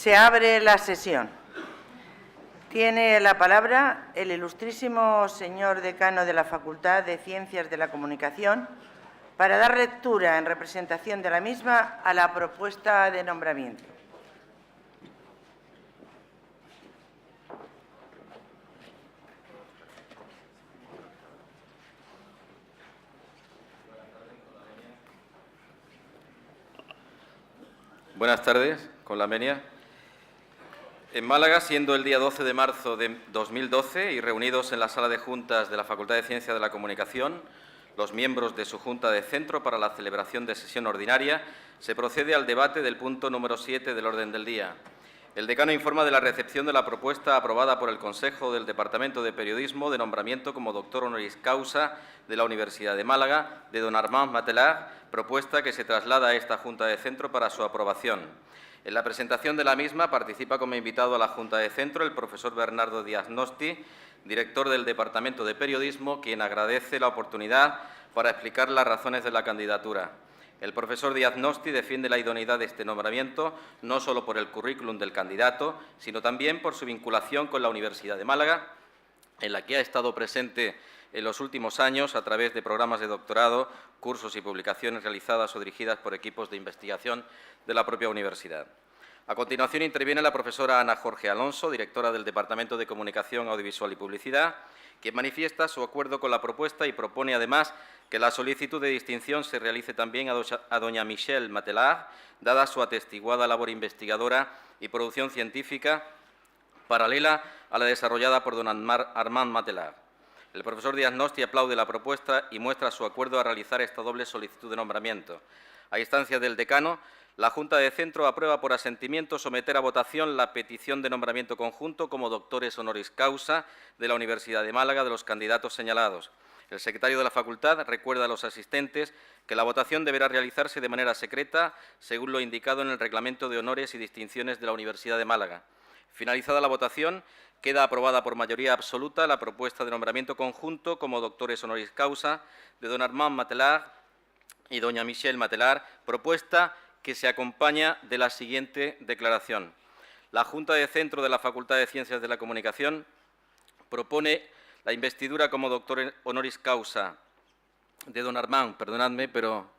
Se abre la sesión. Tiene la palabra el ilustrísimo señor decano de la Facultad de Ciencias de la Comunicación para dar lectura en representación de la misma a la propuesta de nombramiento. Buenas tardes, con la venia. En Málaga, siendo el día 12 de marzo de 2012 y reunidos en la sala de juntas de la Facultad de Ciencias de la Comunicación, los miembros de su Junta de Centro para la celebración de sesión ordinaria, se procede al debate del punto número 7 del orden del día. El decano informa de la recepción de la propuesta aprobada por el Consejo del Departamento de Periodismo de nombramiento como doctor honoris causa de la Universidad de Málaga de don Armand Matelar, propuesta que se traslada a esta Junta de Centro para su aprobación. En la presentación de la misma participa como invitado a la Junta de Centro el profesor Bernardo Díaz Nosti, director del Departamento de Periodismo, quien agradece la oportunidad para explicar las razones de la candidatura. El profesor Díaz Nosti defiende la idoneidad de este nombramiento no solo por el currículum del candidato, sino también por su vinculación con la Universidad de Málaga, en la que ha estado presente en los últimos años a través de programas de doctorado, cursos y publicaciones realizadas o dirigidas por equipos de investigación de la propia universidad. A continuación interviene la profesora Ana Jorge Alonso, directora del Departamento de Comunicación Audiovisual y Publicidad, quien manifiesta su acuerdo con la propuesta y propone además que la solicitud de distinción se realice también a doña Michelle Matelar, dada su atestiguada labor investigadora y producción científica paralela a la desarrollada por don Armand Matelar. El profesor Díaz Nosti aplaude la propuesta y muestra su acuerdo a realizar esta doble solicitud de nombramiento. A instancia del decano, la Junta de Centro aprueba por asentimiento someter a votación la petición de nombramiento conjunto como doctores honoris causa de la Universidad de Málaga de los candidatos señalados. El secretario de la Facultad recuerda a los asistentes que la votación deberá realizarse de manera secreta, según lo indicado en el Reglamento de Honores y Distinciones de la Universidad de Málaga. Finalizada la votación, queda aprobada por mayoría absoluta la propuesta de nombramiento conjunto como doctores honoris causa de don Armand Matelar y doña Michelle Matelar, propuesta que se acompaña de la siguiente declaración. La Junta de Centro de la Facultad de Ciencias de la Comunicación propone la investidura como doctor honoris causa de don Armand, perdonadme, pero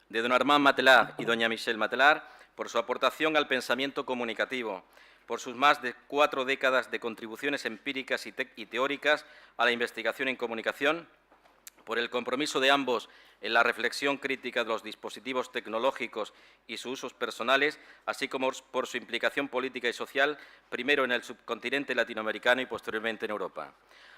de don Armand Matelar y doña Michelle Matelar por su aportación al pensamiento comunicativo, por sus más de 4 décadas de contribuciones empíricas y teóricas a la investigación en comunicación, por el compromiso de ambos en la reflexión crítica de los dispositivos tecnológicos y sus usos personales, así como por su implicación política y social, primero en el subcontinente latinoamericano y posteriormente en Europa.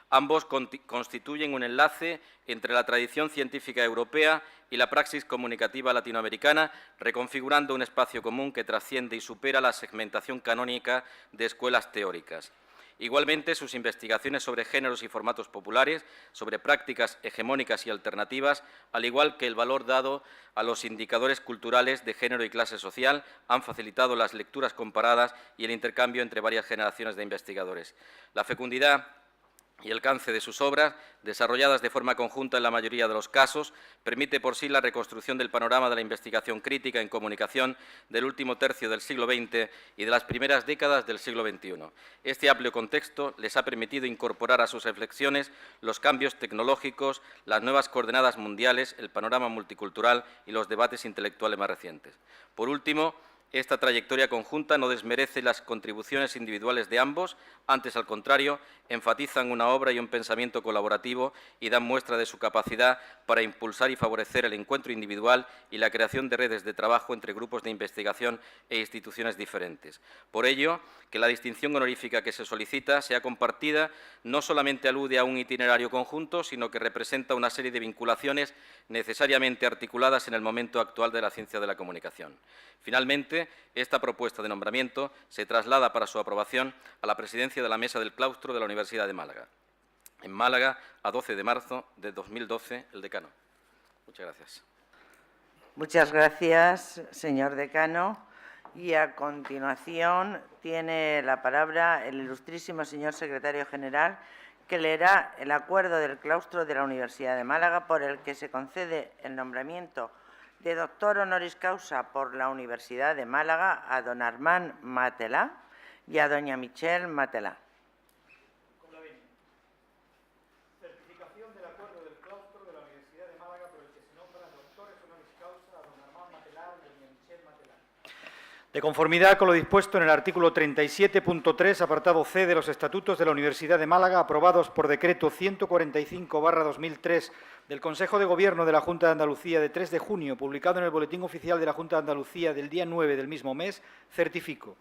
Ambos constituyen un enlace entre la tradición científica europea y la praxis comunicativa latinoamericana, reconfigurando un espacio común que trasciende y supera la segmentación canónica de escuelas teóricas. Igualmente, sus investigaciones sobre géneros y formatos populares, sobre prácticas hegemónicas y alternativas, al igual que el valor dado a los indicadores culturales de género y clase social, han facilitado las lecturas comparadas y el intercambio entre varias generaciones de investigadores. La fecundidad y el alcance de sus obras, desarrolladas de forma conjunta en la mayoría de los casos, permite por sí la reconstrucción del panorama de la investigación crítica en comunicación del último tercio del siglo XX y de las primeras décadas del siglo XXI. Este amplio contexto les ha permitido incorporar a sus reflexiones los cambios tecnológicos, las nuevas coordenadas mundiales, el panorama multicultural y los debates intelectuales más recientes. Por último, esta trayectoria conjunta no desmerece las contribuciones individuales de ambos, antes, al contrario, enfatizan una obra y un pensamiento colaborativo y dan muestra de su capacidad para impulsar y favorecer el encuentro individual y la creación de redes de trabajo entre grupos de investigación e instituciones diferentes. Por ello, que la distinción honorífica que se solicita sea compartida no solamente alude a un itinerario conjunto, sino que representa una serie de vinculaciones necesariamente articuladas en el momento actual de la ciencia de la comunicación. Finalmente, esta propuesta de nombramiento se traslada para su aprobación a la presidencia de la Mesa del Claustro de la Universidad de Málaga. En Málaga, a 12 de marzo de 2012, el decano. Muchas gracias. Muchas gracias, señor decano. Y a continuación tiene la palabra el ilustrísimo señor secretario general, que leerá el acuerdo del claustro de la Universidad de Málaga por el que se concede el nombramiento de doctor honoris causa por la Universidad de Málaga a don Armand Matelà y a doña Michelle Matelà. Con la venia. Certificación del acuerdo del claustro de la Universidad de Málaga por el que se nombran doctores honoris causa a don Armand Matelà y doña Michelle Matelà. De conformidad con lo dispuesto en el artículo 37.3, apartado C de los Estatutos de la Universidad de Málaga, aprobados por decreto 145/2003 del Consejo de Gobierno de la Junta de Andalucía de 3 de junio, publicado en el Boletín Oficial de la Junta de Andalucía del día 9 del mismo mes, certifico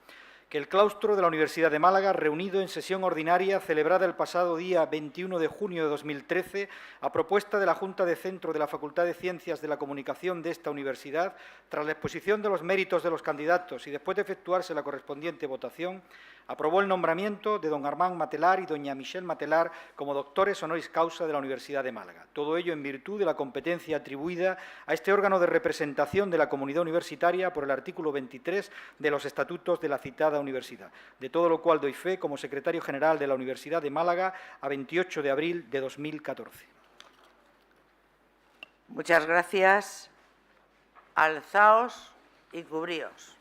que el claustro de la Universidad de Málaga, reunido en sesión ordinaria celebrada el pasado día 21 de junio de 2013, a propuesta de la Junta de Centro de la Facultad de Ciencias de la Comunicación de esta universidad, tras la exposición de los méritos de los candidatos y después de efectuarse la correspondiente votación, aprobó el nombramiento de don Armand Matelà y doña Michelle Matelà como doctores honoris causa de la Universidad de Málaga. Todo ello en virtud de la competencia atribuida a este órgano de representación de la comunidad universitaria por el artículo 23 de los Estatutos de la citada universidad, de todo lo cual doy fe como secretario general de la Universidad de Málaga a 28 de abril de 2014. Muchas gracias. Alzaos y cubríos.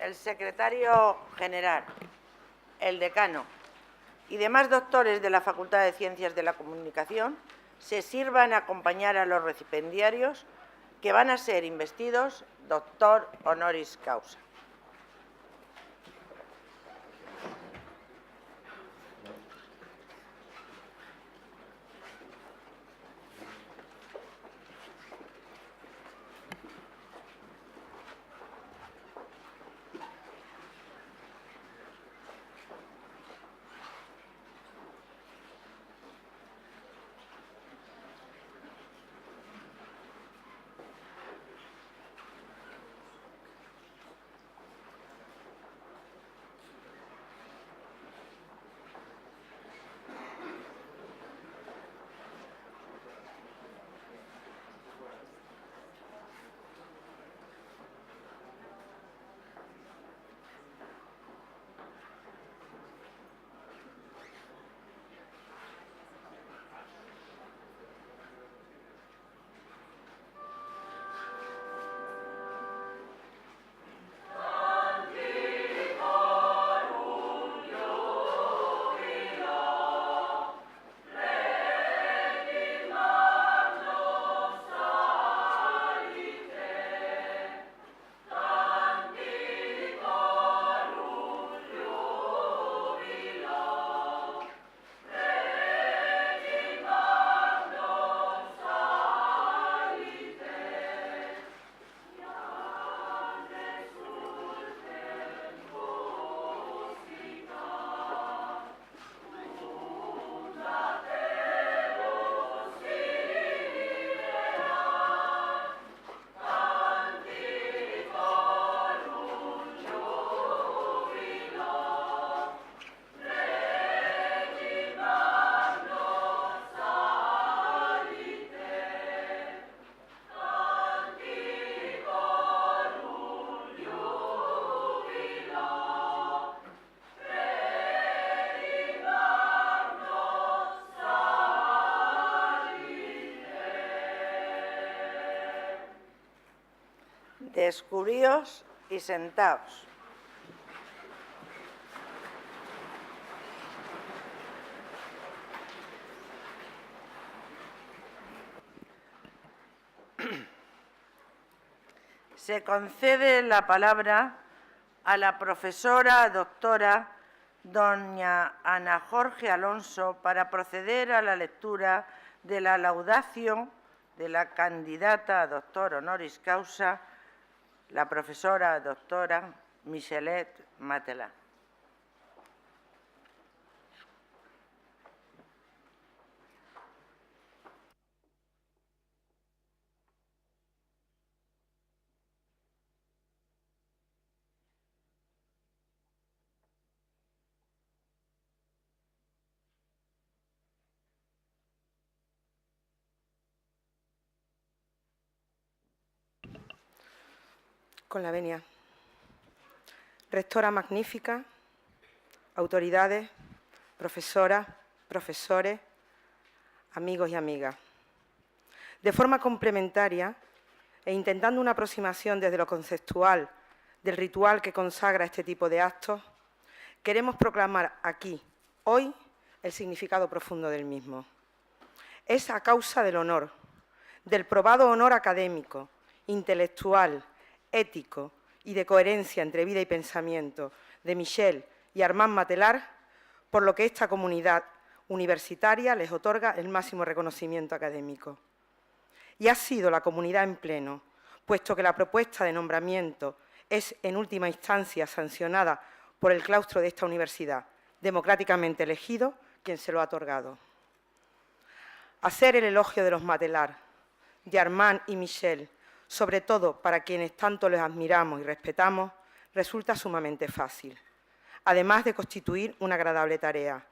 El secretario general, el decano y demás doctores de la Facultad de Ciencias de la Comunicación se sirvan a acompañar a los recipiendarios que van a ser investidos doctor honoris causa. Descubríos y sentaos. Se concede la palabra a la profesora doctora doña Ana Jorge Alonso para proceder a la lectura de la laudatio de la candidata a doctor honoris causa, la profesora doctora Michelle Matelà. Con la venia. Rectora magnífica, autoridades, profesoras, profesores, amigos y amigas. De forma complementaria e intentando una aproximación desde lo conceptual del ritual que consagra este tipo de actos, queremos proclamar aquí, hoy, el significado profundo del mismo. Es a causa del honor, del probado honor académico, intelectual, ético y de coherencia entre vida y pensamiento de Michel y Armand Matelar, por lo que esta comunidad universitaria les otorga el máximo reconocimiento académico. Y ha sido la comunidad en pleno, puesto que la propuesta de nombramiento es en última instancia sancionada por el claustro de esta universidad, democráticamente elegido, quien se lo ha otorgado. Hacer el elogio de los Matelar, de Armand y Michel, sobre todo para quienes tanto les admiramos y respetamos, resulta sumamente fácil, además de constituir una agradable tarea.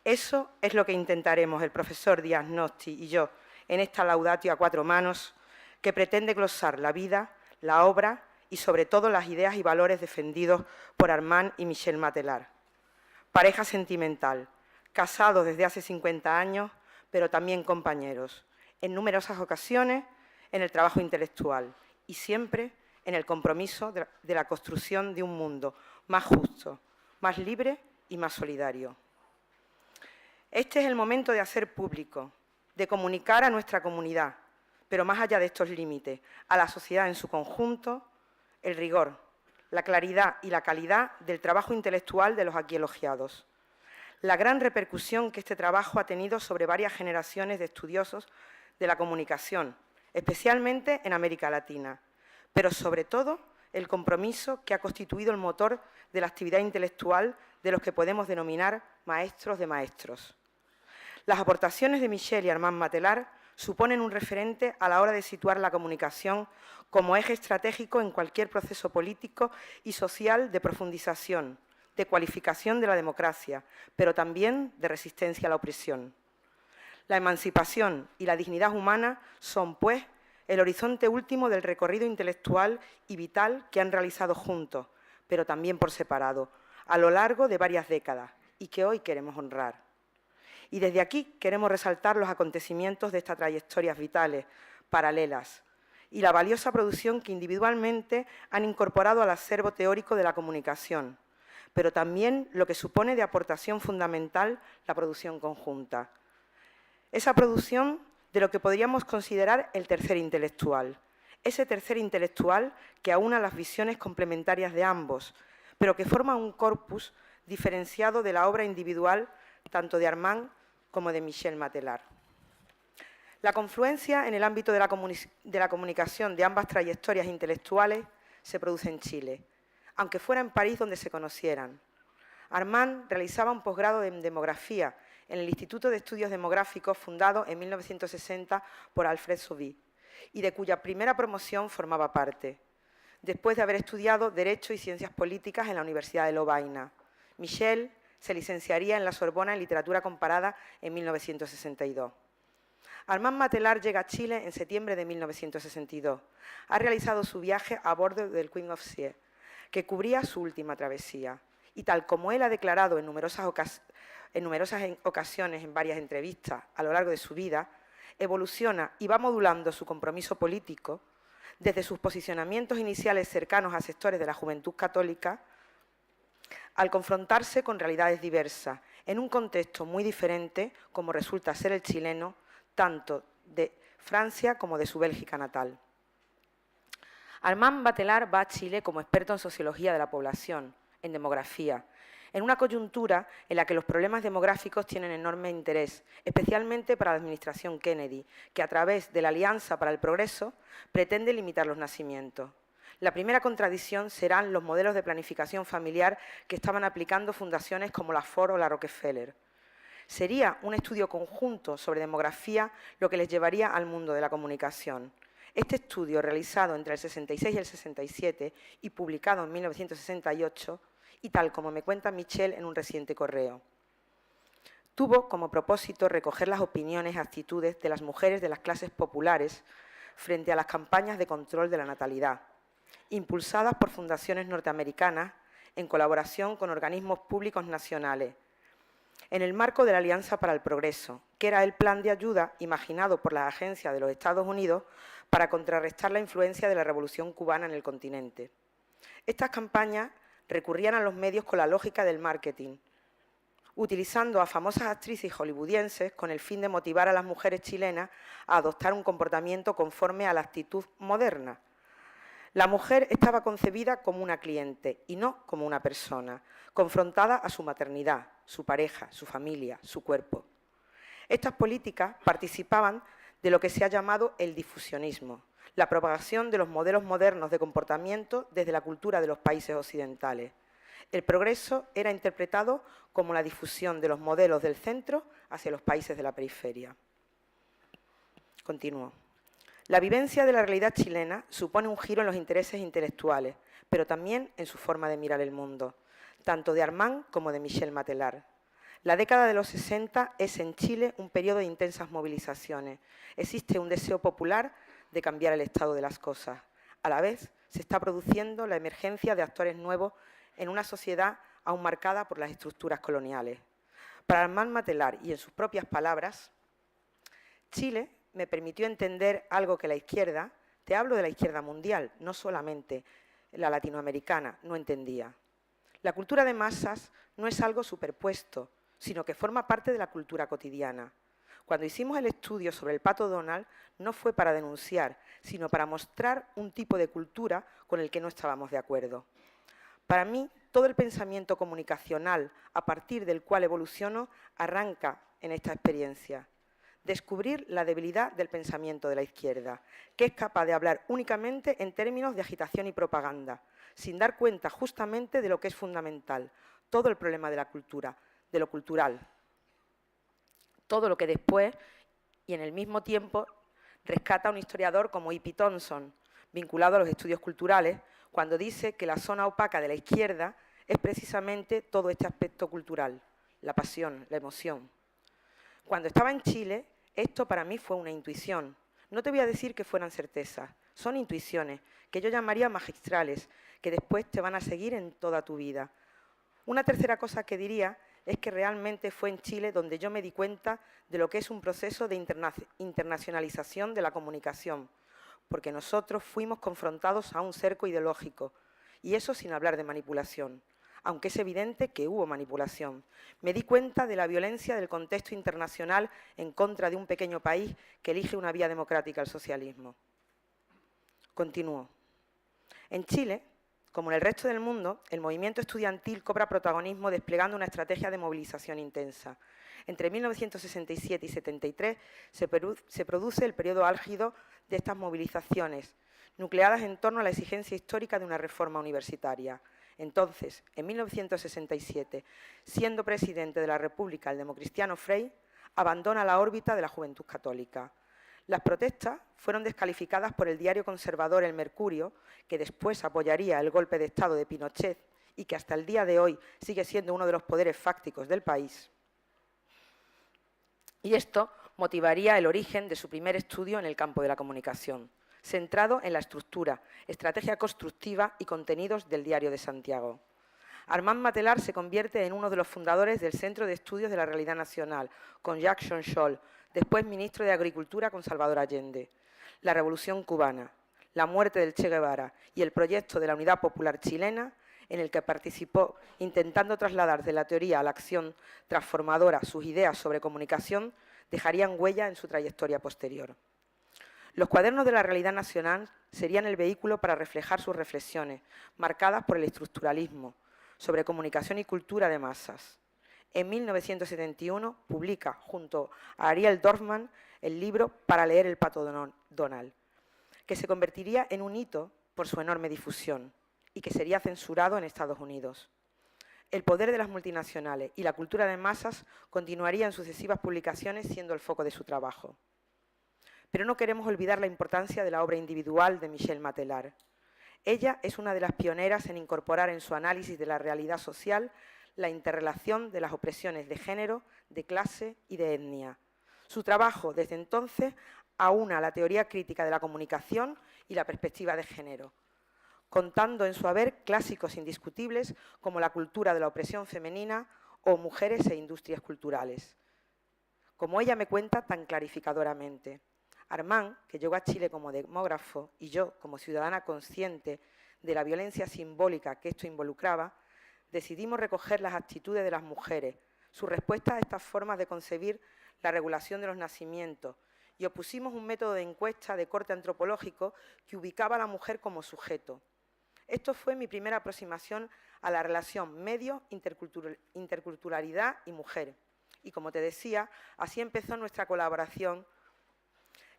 Eso es lo que intentaremos el profesor Díaz Nosti y yo en esta laudatio a 4 manos, que pretende glosar la vida, la obra y sobre todo las ideas y valores defendidos por Armand y Michel Matelar. Pareja sentimental, casados desde hace 50 años, pero también compañeros, en numerosas ocasiones en el trabajo intelectual y siempre en el compromiso de la construcción de un mundo más justo, más libre y más solidario. Este es el momento de hacer público, de comunicar a nuestra comunidad, pero más allá de estos límites, a la sociedad en su conjunto, el rigor, la claridad y la calidad del trabajo intelectual de los aquí elogiados. La gran repercusión que este trabajo ha tenido sobre varias generaciones de estudiosos de la comunicación, especialmente en América Latina, pero sobre todo el compromiso que ha constituido el motor de la actividad intelectual de los que podemos denominar maestros de maestros. Las aportaciones de Michel y Armand Matelar suponen un referente a la hora de situar la comunicación como eje estratégico en cualquier proceso político y social de profundización, de cualificación de la democracia, pero también de resistencia a la opresión. La emancipación y la dignidad humana son, pues, el horizonte último del recorrido intelectual y vital que han realizado juntos, pero también por separado, a lo largo de varias décadas y que hoy queremos honrar. Y desde aquí queremos resaltar los acontecimientos de estas trayectorias vitales, paralelas, y la valiosa producción que individualmente han incorporado al acervo teórico de la comunicación, pero también lo que supone de aportación fundamental la producción conjunta. Esa producción de lo que podríamos considerar el tercer intelectual, ese tercer intelectual que aúna las visiones complementarias de ambos, pero que forma un corpus diferenciado de la obra individual tanto de Armand como de Michel Matelar. La confluencia en el ámbito de la comunicación de ambas trayectorias intelectuales se produce en Chile, aunque fuera en París donde se conocieran. Armand realizaba un posgrado en demografía en el Instituto de Estudios Demográficos fundado en 1960 por Alfred Sauvy y de cuya primera promoción formaba parte, después de haber estudiado Derecho y Ciencias Políticas en la Universidad de Lovaina. Michel se licenciaría en la Sorbona en Literatura Comparada en 1962. Armand Matelar llega a Chile en septiembre de 1962. Ha realizado su viaje a bordo del Queen of Sea, que cubría su última travesía. Y tal como él ha declarado en numerosas ocasiones en varias entrevistas a lo largo de su vida, evoluciona y va modulando su compromiso político desde sus posicionamientos iniciales cercanos a sectores de la juventud católica al confrontarse con realidades diversas, en un contexto muy diferente como resulta ser el chileno, tanto de Francia como de su Bélgica natal. Armand Matelar va a Chile como experto en sociología de la población, en demografía, en una coyuntura en la que los problemas demográficos tienen enorme interés, especialmente para la administración Kennedy, que a través de la Alianza para el Progreso pretende limitar los nacimientos. La primera contradicción serán los modelos de planificación familiar que estaban aplicando fundaciones como la Ford o la Rockefeller. Sería un estudio conjunto sobre demografía lo que les llevaría al mundo de la comunicación. Este estudio, realizado entre el 66 y el 67 y publicado en 1968, y tal como me cuenta Michel en un reciente correo, tuvo como propósito recoger las opiniones y actitudes de las mujeres de las clases populares frente a las campañas de control de la natalidad, impulsadas por fundaciones norteamericanas en colaboración con organismos públicos nacionales. en el marco de la Alianza para el Progreso, que era el plan de ayuda imaginado por las agencias de los Estados Unidos para contrarrestar la influencia de la Revolución cubana en el continente. Estas campañas recurrían a los medios con la lógica del marketing, utilizando a famosas actrices hollywoodienses con el fin de motivar a las mujeres chilenas a adoptar un comportamiento conforme a la actitud moderna. La mujer estaba concebida como una cliente y no como una persona, confrontada a su maternidad, su pareja, su familia, su cuerpo. Estas políticas participaban de lo que se ha llamado el difusionismo, la propagación de los modelos modernos de comportamiento desde la cultura de los países occidentales. El progreso era interpretado como la difusión de los modelos del centro hacia los países de la periferia. Continúo. La vivencia de la realidad chilena supone un giro en los intereses intelectuales, pero también en su forma de mirar el mundo, tanto de Armand como de Michel Matelar. La década de los 60 es en Chile un periodo de intensas movilizaciones. Existe un deseo popular de cambiar el estado de las cosas. A la vez, se está produciendo la emergencia de actores nuevos en una sociedad aún marcada por las estructuras coloniales. Para Armand Matelar, y en sus propias palabras, Chile me permitió entender algo que la izquierda, te hablo de la izquierda mundial, no solamente la latinoamericana, no entendía. La cultura de masas no es algo superpuesto, sino que forma parte de la cultura cotidiana. Cuando hicimos el estudio sobre el Pato Donald, no fue para denunciar, sino para mostrar un tipo de cultura con el que no estábamos de acuerdo. Para mí, todo el pensamiento comunicacional a partir del cual evoluciono arranca en esta experiencia. Descubrir la debilidad del pensamiento de la izquierda, que es capaz de hablar únicamente en términos de agitación y propaganda, sin dar cuenta justamente de lo que es fundamental, todo el problema de la cultura, de lo cultural. Todo lo que después, y en el mismo tiempo, rescata un historiador como E.P. Thompson, vinculado a los estudios culturales, cuando dice que la zona opaca de la izquierda es precisamente todo este aspecto cultural, la pasión, la emoción. Cuando estaba en Chile, esto para mí fue una intuición. No te voy a decir que fueran certezas, son intuiciones, que yo llamaría magistrales, que después te van a seguir en toda tu vida. Una tercera cosa que diría es que realmente fue en Chile donde yo me di cuenta de lo que es un proceso de internacionalización de la comunicación, porque nosotros fuimos confrontados a un cerco ideológico, y eso sin hablar de manipulación. Aunque es evidente que hubo manipulación. Me di cuenta de la violencia del contexto internacional en contra de un pequeño país que elige una vía democrática al socialismo. Continúo. En Chile, como en el resto del mundo, el movimiento estudiantil cobra protagonismo desplegando una estrategia de movilización intensa. Entre 1967 y 73 se produce el periodo álgido de estas movilizaciones, nucleadas en torno a la exigencia histórica de una reforma universitaria. Entonces, en 1967, siendo presidente de la República el democristiano Frei, abandona la órbita de la Juventud Católica. Las protestas fueron descalificadas por el diario conservador El Mercurio, que después apoyaría el golpe de Estado de Pinochet y que hasta el día de hoy sigue siendo uno de los poderes fácticos del país. Y esto motivaría el origen de su primer estudio en el campo de la comunicación, centrado en la estructura, estrategia constructiva y contenidos del Diario de Santiago. Armand Matelar se convierte en uno de los fundadores del Centro de Estudios de la Realidad Nacional, con Jacques Schonchol, después ministro de Agricultura con Salvador Allende. La Revolución Cubana, la muerte del Che Guevara y el proyecto de la Unidad Popular Chilena, en el que participó intentando trasladar de la teoría a la acción transformadora sus ideas sobre comunicación, dejarían huella en su trayectoria posterior. Los cuadernos de la Realidad Nacional serían el vehículo para reflejar sus reflexiones, marcadas por el estructuralismo, sobre comunicación y cultura de masas. En 1971 publica, junto a Ariel Dorfman, el libro Para leer el Pato Donald, que se convertiría en un hito por su enorme difusión y que sería censurado en Estados Unidos. El poder de las multinacionales y la cultura de masas continuaría en sucesivas publicaciones siendo el foco de su trabajo. Pero no queremos olvidar la importancia de la obra individual de Michel Matelar. Ella es una de las pioneras en incorporar en su análisis de la realidad social la interrelación de las opresiones de género, de clase y de etnia. Su trabajo, desde entonces, aúna la teoría crítica de la comunicación y la perspectiva de género, contando en su haber clásicos indiscutibles como La cultura de la opresión femenina o Mujeres e Industrias Culturales. Como ella me cuenta tan clarificadoramente, Armand, que llegó a Chile como demógrafo, y yo, como ciudadana consciente de la violencia simbólica que esto involucraba, decidimos recoger las actitudes de las mujeres, sus respuestas a estas formas de concebir la regulación de los nacimientos, y opusimos un método de encuesta de corte antropológico que ubicaba a la mujer como sujeto. Esto fue mi primera aproximación a la relación medio, interculturalidad y mujer. Y como te decía, así empezó nuestra colaboración,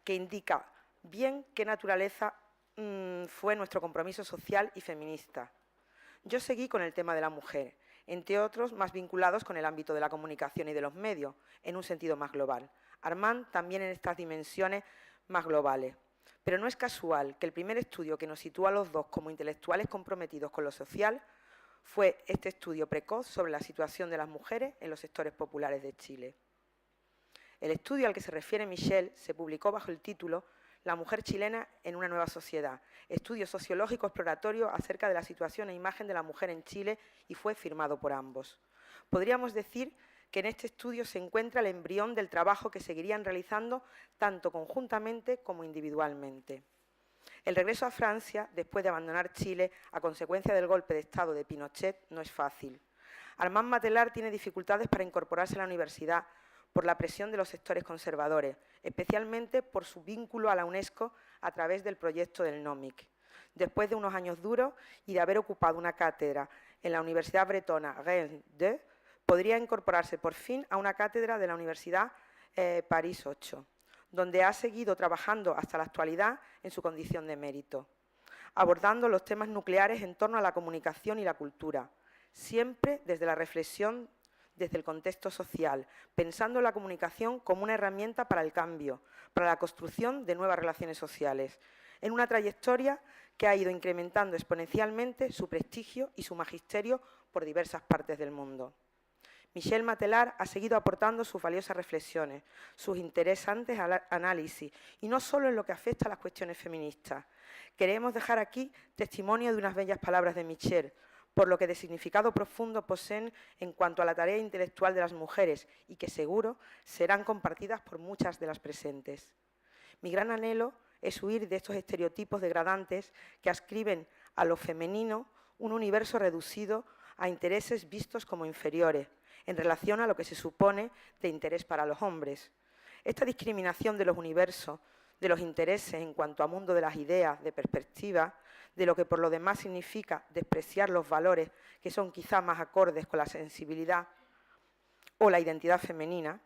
que indica bien qué naturaleza fue nuestro compromiso social y feminista. Yo seguí con el tema de la mujer, entre otros más vinculados con el ámbito de la comunicación y de los medios, en un sentido más global. Armand también en estas dimensiones más globales. Pero no es casual que el primer estudio que nos sitúa a los dos como intelectuales comprometidos con lo social fue este estudio precoz sobre la situación de las mujeres en los sectores populares de Chile. El estudio al que se refiere Michel se publicó bajo el título La mujer chilena en una nueva sociedad, estudio sociológico exploratorio acerca de la situación e imagen de la mujer en Chile, y fue firmado por ambos. Podríamos decir que en este estudio se encuentra el embrión del trabajo que seguirían realizando tanto conjuntamente como individualmente. El regreso a Francia, después de abandonar Chile a consecuencia del golpe de Estado de Pinochet, no es fácil. Armand Matelar tiene dificultades para incorporarse a la universidad por la presión de los sectores conservadores, especialmente por su vínculo a la UNESCO a través del proyecto del NOMIC. Después de unos años duros y de haber ocupado una cátedra en la Universidad Bretona Rennes 2, podría incorporarse por fin a una cátedra de la Universidad París 8, donde ha seguido trabajando hasta la actualidad en su condición de mérito, abordando los temas nucleares en torno a la comunicación y la cultura, siempre desde la reflexión desde el contexto social, pensando en la comunicación como una herramienta para el cambio, para la construcción de nuevas relaciones sociales, en una trayectoria que ha ido incrementando exponencialmente su prestigio y su magisterio por diversas partes del mundo. Michel Matelar ha seguido aportando sus valiosas reflexiones, sus interesantes análisis, y no solo en lo que afecta a las cuestiones feministas. Queremos dejar aquí testimonio de unas bellas palabras de Michel, por lo que de significado profundo poseen en cuanto a la tarea intelectual de las mujeres, y que seguro serán compartidas por muchas de las presentes. Mi gran anhelo es huir de estos estereotipos degradantes que ascriben a lo femenino un universo reducido a intereses vistos como inferiores, en relación a lo que se supone de interés para los hombres. Esta discriminación de los universos, de los intereses en cuanto a mundo de las ideas, de perspectiva, de lo que por lo demás significa despreciar los valores que son quizá más acordes con la sensibilidad o la identidad femenina,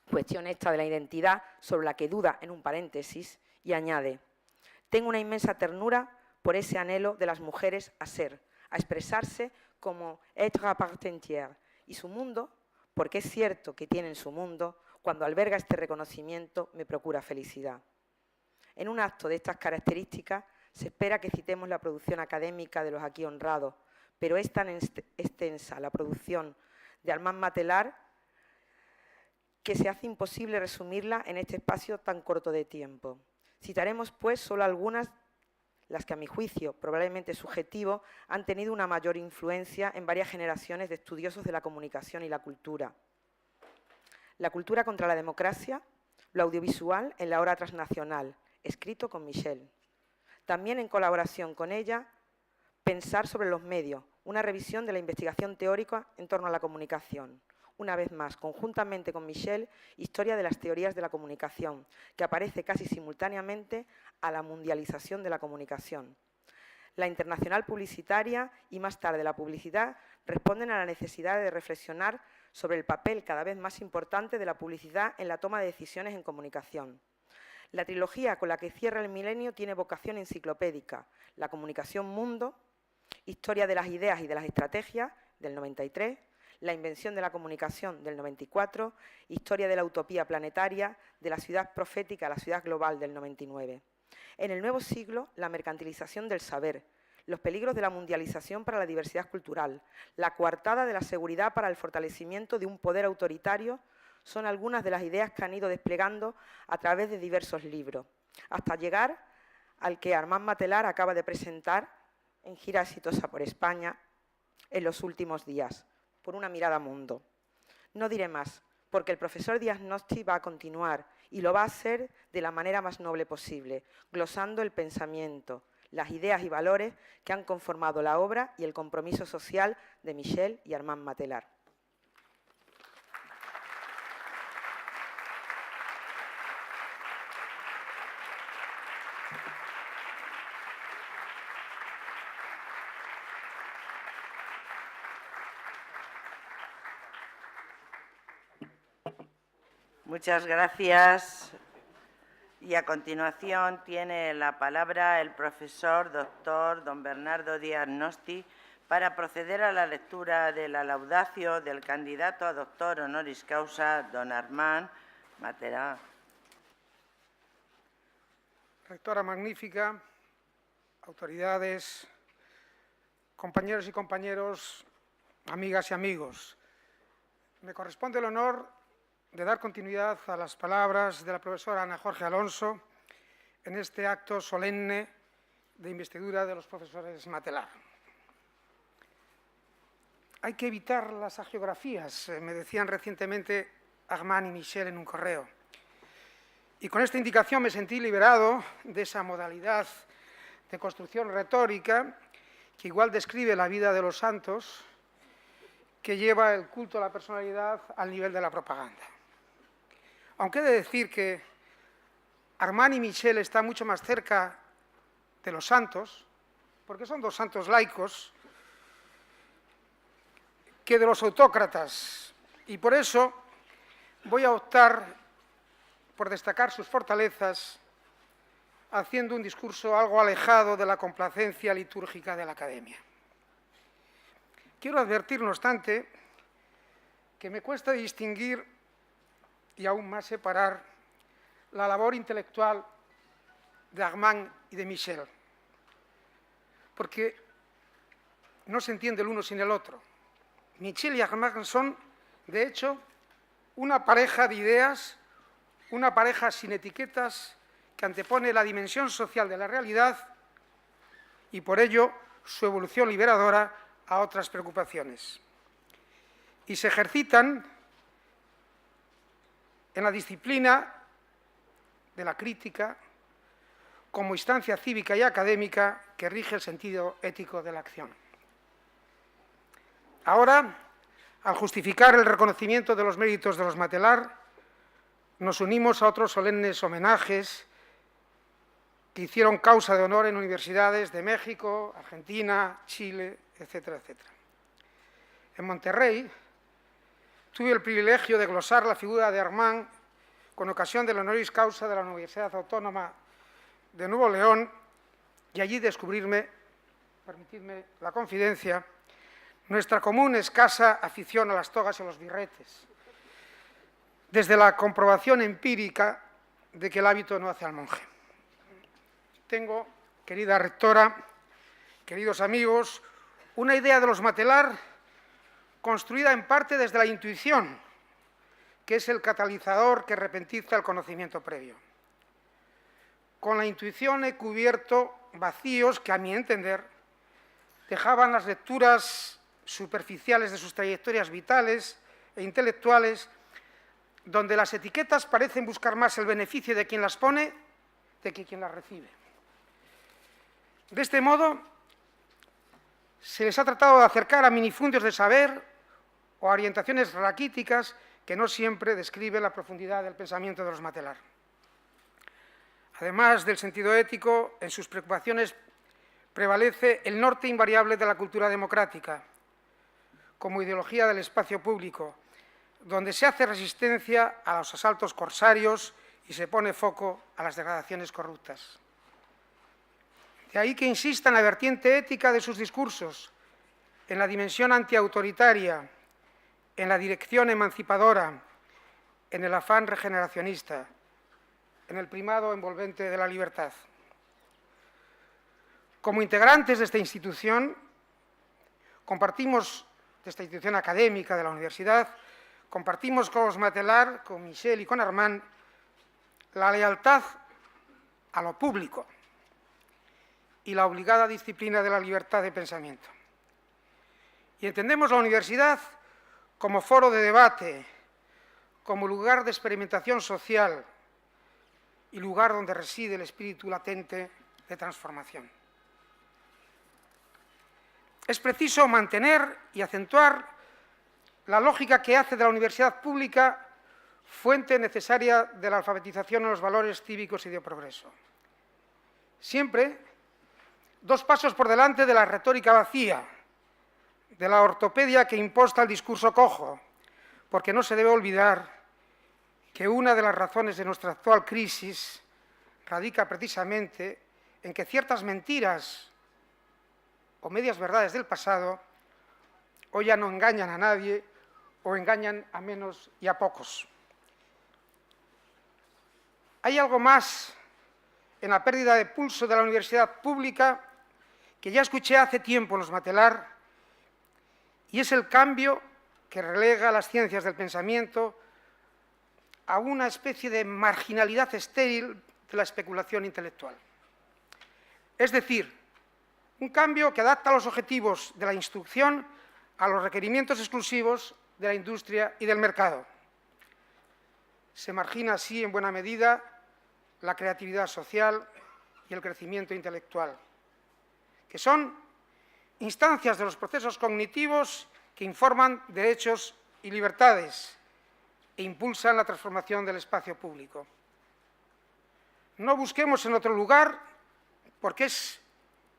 cuestión esta de la identidad sobre la que duda en un paréntesis, y añade: tengo una inmensa ternura por ese anhelo de las mujeres a ser, a expresarse como être à part entière, y su mundo, porque es cierto que tienen su mundo, cuando alberga este reconocimiento me procura felicidad. En un acto de estas características se espera que citemos la producción académica de los aquí honrados, pero es tan extensa la producción de Armand Matelar que se hace imposible resumirla en este espacio tan corto de tiempo. Citaremos, pues, solo algunas, las que a mi juicio, probablemente subjetivo, han tenido una mayor influencia en varias generaciones de estudiosos de la comunicación y la cultura. La cultura contra la democracia, lo audiovisual en la hora transnacional, escrito con Michel. También en colaboración con ella, Pensar sobre los medios, una revisión de la investigación teórica en torno a la comunicación. Una vez más, conjuntamente con Michel, Historia de las teorías de la comunicación, que aparece casi simultáneamente a la mundialización de la comunicación. La internacional publicitaria y más tarde la publicidad responden a la necesidad de reflexionar sobre el papel cada vez más importante de la publicidad en la toma de decisiones en comunicación. La trilogía con la que cierra el milenio tiene vocación enciclopédica: La comunicación mundo, Historia de las ideas y de las estrategias, del 93, La invención de la comunicación, del 94, Historia de la utopía planetaria, de la ciudad profética a la ciudad global, del 99. En el nuevo siglo, la mercantilización del saber, los peligros de la mundialización para la diversidad cultural, la coartada de la seguridad para el fortalecimiento de un poder autoritario, son algunas de las ideas que han ido desplegando a través de diversos libros, hasta llegar al que Armand Matelar acaba de presentar en gira exitosa por España en los últimos días, por una mirada mundo. No diré más, porque el profesor Díaz Nosti va a continuar y lo va a hacer de la manera más noble posible, glosando el pensamiento, las ideas y valores que han conformado la obra y el compromiso social de Michel y Armand Matelar. Muchas gracias. Y a continuación tiene la palabra el profesor doctor don Bernardo Díaz Nosti para proceder a la lectura de la laudatio del candidato a doctor honoris causa, don Armand Matelar. Rectora magnífica, autoridades, compañeros y compañeros, amigas y amigos. Me corresponde el honor de dar continuidad a las palabras de la profesora Ana Jorge Alonso en este acto solemne de investidura de los profesores Matelar. Hay que evitar las hagiografías, me decían recientemente Armand y Michel en un correo. Y con esta indicación me sentí liberado de esa modalidad de construcción retórica que igual describe la vida de los santos, que lleva el culto a la personalidad al nivel de la propaganda. Aunque he de decir que Armand y Michel están mucho más cerca de los santos, porque son dos santos laicos, que de los autócratas. Y por eso voy a optar por destacar sus fortalezas, haciendo un discurso algo alejado de la complacencia litúrgica de la academia. Quiero advertir, no obstante, que me cuesta distinguir y aún más separar la labor intelectual de Armand y de Michel, porque no se entiende el uno sin el otro. Michel y Armand son, de hecho, una pareja de ideas, una pareja sin etiquetas que antepone la dimensión social de la realidad y por ello su evolución liberadora a otras preocupaciones. Y se ejercitan en la disciplina de la crítica como instancia cívica y académica que rige el sentido ético de la acción. Ahora, al justificar el reconocimiento de los méritos de los Matelar, nos unimos a otros solemnes homenajes que hicieron causa de honor en universidades de México, Argentina, Chile, etcétera, etcétera. En Monterrey tuve el privilegio de glosar la figura de Armand con ocasión del honoris causa de la Universidad Autónoma de Nuevo León y allí descubrirme, permitidme la confidencia, nuestra común escasa afición a las togas y a los birretes, desde la comprobación empírica de que el hábito no hace al monje. Tengo, querida rectora, queridos amigos, una idea de los Matelar construida en parte desde la intuición, que es el catalizador que repentiza el conocimiento previo. Con la intuición he cubierto vacíos que, a mi entender, dejaban las lecturas superficiales de sus trayectorias vitales e intelectuales, donde las etiquetas parecen buscar más el beneficio de quien las pone de que quien las recibe. De este modo, se les ha tratado de acercar a minifundios de saber o a orientaciones raquíticas que no siempre describen la profundidad del pensamiento de los Matelar. Además del sentido ético, en sus preocupaciones prevalece el norte invariable de la cultura democrática, como ideología del espacio público, donde se hace resistencia a los asaltos corsarios y se pone foco a las degradaciones corruptas. De ahí que insista en la vertiente ética de sus discursos, en la dimensión antiautoritaria, en la dirección emancipadora, en el afán regeneracionista, en el primado envolvente de la libertad. Como integrantes de esta institución, compartimos, de esta institución académica de la universidad, compartimos con los Matelar, con Michel y con Armand, la lealtad a lo público y la obligada disciplina de la libertad de pensamiento. Y entendemos la universidad como foro de debate, como lugar de experimentación social y lugar donde reside el espíritu latente de transformación. Es preciso mantener y acentuar la lógica que hace de la universidad pública fuente necesaria de la alfabetización en los valores cívicos y de progreso. Siempre 2 pasos por delante de la retórica vacía, de la ortopedia que imposta el discurso cojo, porque no se debe olvidar que una de las razones de nuestra actual crisis radica precisamente en que ciertas mentiras o medias verdades del pasado hoy ya no engañan a nadie o engañan a menos y a pocos. Hay algo más en la pérdida de pulso de la universidad pública que ya escuché hace tiempo en los Matelar, y es el cambio que relega las ciencias del pensamiento a una especie de marginalidad estéril de la especulación intelectual. Es decir, un cambio que adapta los objetivos de la instrucción a los requerimientos exclusivos de la industria y del mercado. Se margina así, en buena medida, la creatividad social y el crecimiento intelectual, que son instancias de los procesos cognitivos que informan derechos y libertades e impulsan la transformación del espacio público. No busquemos en otro lugar, porque es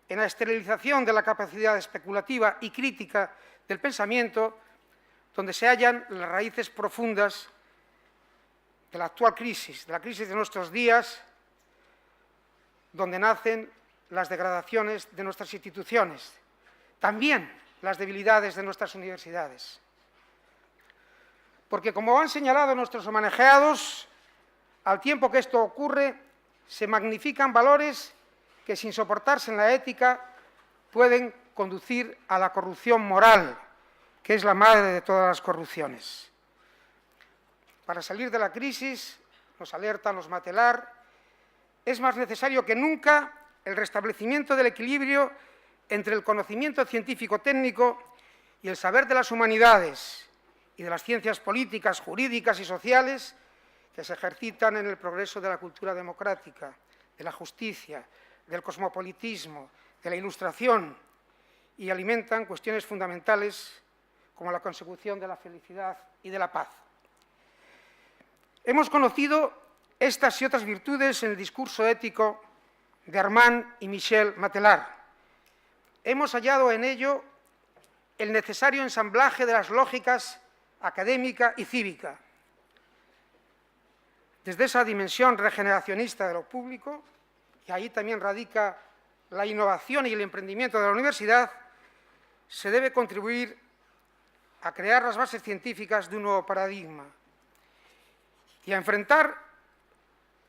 en la esterilización de la capacidad especulativa y crítica del pensamiento donde se hallan las raíces profundas de la actual crisis, de la crisis de nuestros días, donde nacen las degradaciones de nuestras instituciones, también las debilidades de nuestras universidades. Porque, como han señalado nuestros homenajeados, al tiempo que esto ocurre, se magnifican valores que, sin soportarse en la ética, pueden conducir a la corrupción moral, que es la madre de todas las corrupciones. Para salir de la crisis, nos alertan los Matelar, es más necesario que nunca el restablecimiento del equilibrio entre el conocimiento científico-técnico y el saber de las humanidades y de las ciencias políticas, jurídicas y sociales que se ejercitan en el progreso de la cultura democrática, de la justicia, del cosmopolitismo, de la ilustración, y alimentan cuestiones fundamentales como la consecución de la felicidad y de la paz. Hemos conocido estas y otras virtudes en el discurso ético de Armand y Michel Matelar. Hemos hallado en ello el necesario ensamblaje de las lógicas académica y cívica. Desde esa dimensión regeneracionista de lo público, y ahí también radica la innovación y el emprendimiento de la universidad, se debe contribuir a crear las bases científicas de un nuevo paradigma y a enfrentar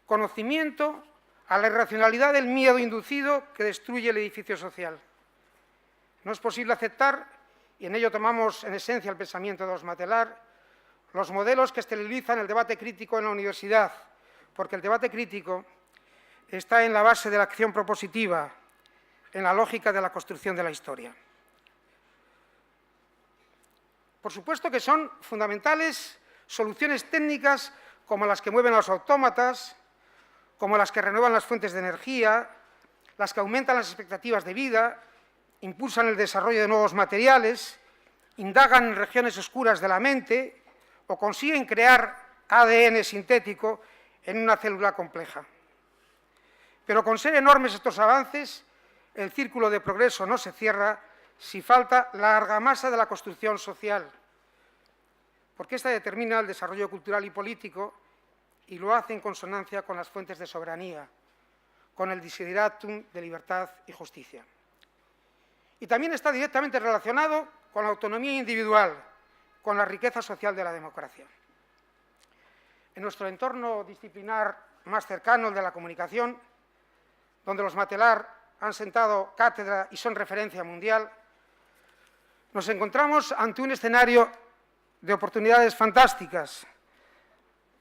conocimiento a la irracionalidad del miedo inducido que destruye el edificio social. No es posible aceptar, y en ello tomamos en esencia el pensamiento de los Matelar, los modelos que esterilizan el debate crítico en la universidad, porque el debate crítico está en la base de la acción propositiva, en la lógica de la construcción de la historia. Por supuesto que son fundamentales soluciones técnicas como las que mueven a los autómatas, como las que renuevan las fuentes de energía, las que aumentan las expectativas de vida, impulsan el desarrollo de nuevos materiales, indagan en regiones oscuras de la mente o consiguen crear ADN sintético en una célula compleja. Pero con ser enormes estos avances, el círculo de progreso no se cierra si falta la argamasa de la construcción social, porque esta determina el desarrollo cultural y político y lo hace en consonancia con las fuentes de soberanía, con el desideratum de libertad y justicia. Y también está directamente relacionado con la autonomía individual, con la riqueza social de la democracia. En nuestro entorno disciplinar más cercano, el de la comunicación, donde los Matelar han sentado cátedra y son referencia mundial, nos encontramos ante un escenario de oportunidades fantásticas,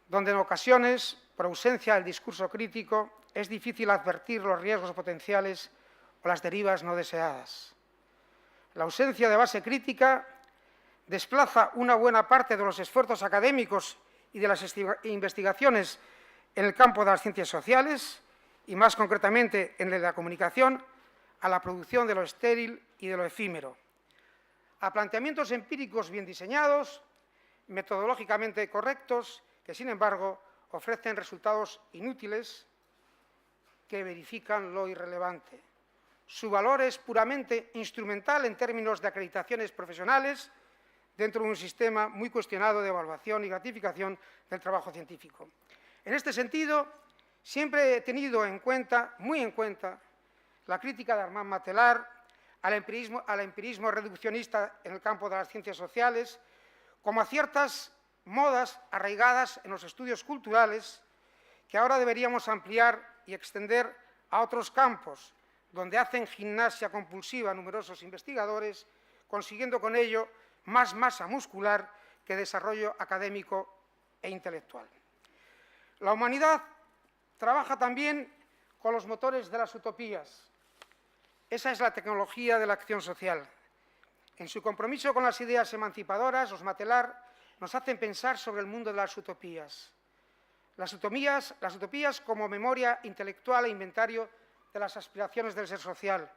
donde en ocasiones, por ausencia del discurso crítico, es difícil advertir los riesgos potenciales o las derivas no deseadas. La ausencia de base crítica desplaza una buena parte de los esfuerzos académicos y de las investigaciones en el campo de las ciencias sociales, y más concretamente en el de la comunicación, a la producción de lo estéril y de lo efímero, a planteamientos empíricos bien diseñados, metodológicamente correctos, que, sin embargo, ofrecen resultados inútiles que verifican lo irrelevante. Su valor es puramente instrumental en términos de acreditaciones profesionales dentro de un sistema muy cuestionado de evaluación y gratificación del trabajo científico. En este sentido, siempre he tenido muy en cuenta, la crítica de Armand Matelar al empirismo reduccionista en el campo de las ciencias sociales, como a ciertas modas arraigadas en los estudios culturales que ahora deberíamos ampliar y extender a otros campos, donde hacen gimnasia compulsiva numerosos investigadores, consiguiendo con ello más masa muscular que desarrollo académico e intelectual. La humanidad trabaja también con los motores de las utopías. Esa es la tecnología de la acción social. En su compromiso con las ideas emancipadoras, los Matelar nos hacen pensar sobre el mundo de las utopías. Las utopías como memoria intelectual e inventario de las aspiraciones del ser social.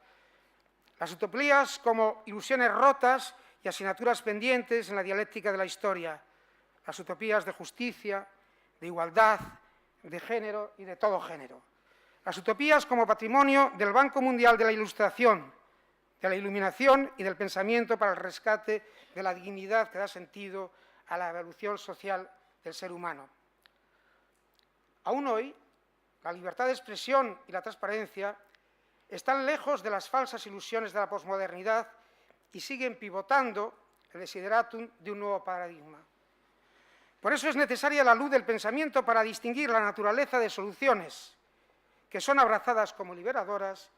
Las utopías como ilusiones rotas y asignaturas pendientes en la dialéctica de la historia. Las utopías de justicia, de igualdad, de género y de todo género. Las utopías como patrimonio del Banco Mundial de la Ilustración, de la iluminación y del pensamiento para el rescate de la dignidad que da sentido a la evolución social del ser humano. Aún hoy, la libertad de expresión y la transparencia están lejos de las falsas ilusiones de la posmodernidad y siguen pivotando el desideratum de un nuevo paradigma. Por eso es necesaria la luz del pensamiento para distinguir la naturaleza de soluciones que son abrazadas como liberadoras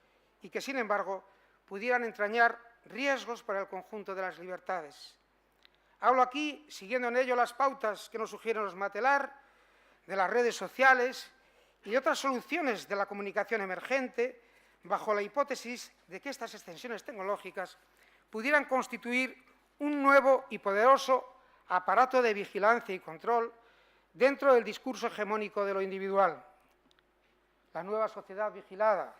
y que, sin embargo, pudieran entrañar riesgos para el conjunto de las libertades. Hablo aquí, siguiendo en ello las pautas que nos sugieren los Matelar, de las redes sociales y de otras soluciones de la comunicación emergente, bajo la hipótesis de que estas extensiones tecnológicas pudieran constituir un nuevo y poderoso aparato de vigilancia y control dentro del discurso hegemónico de lo individual. La nueva sociedad vigilada,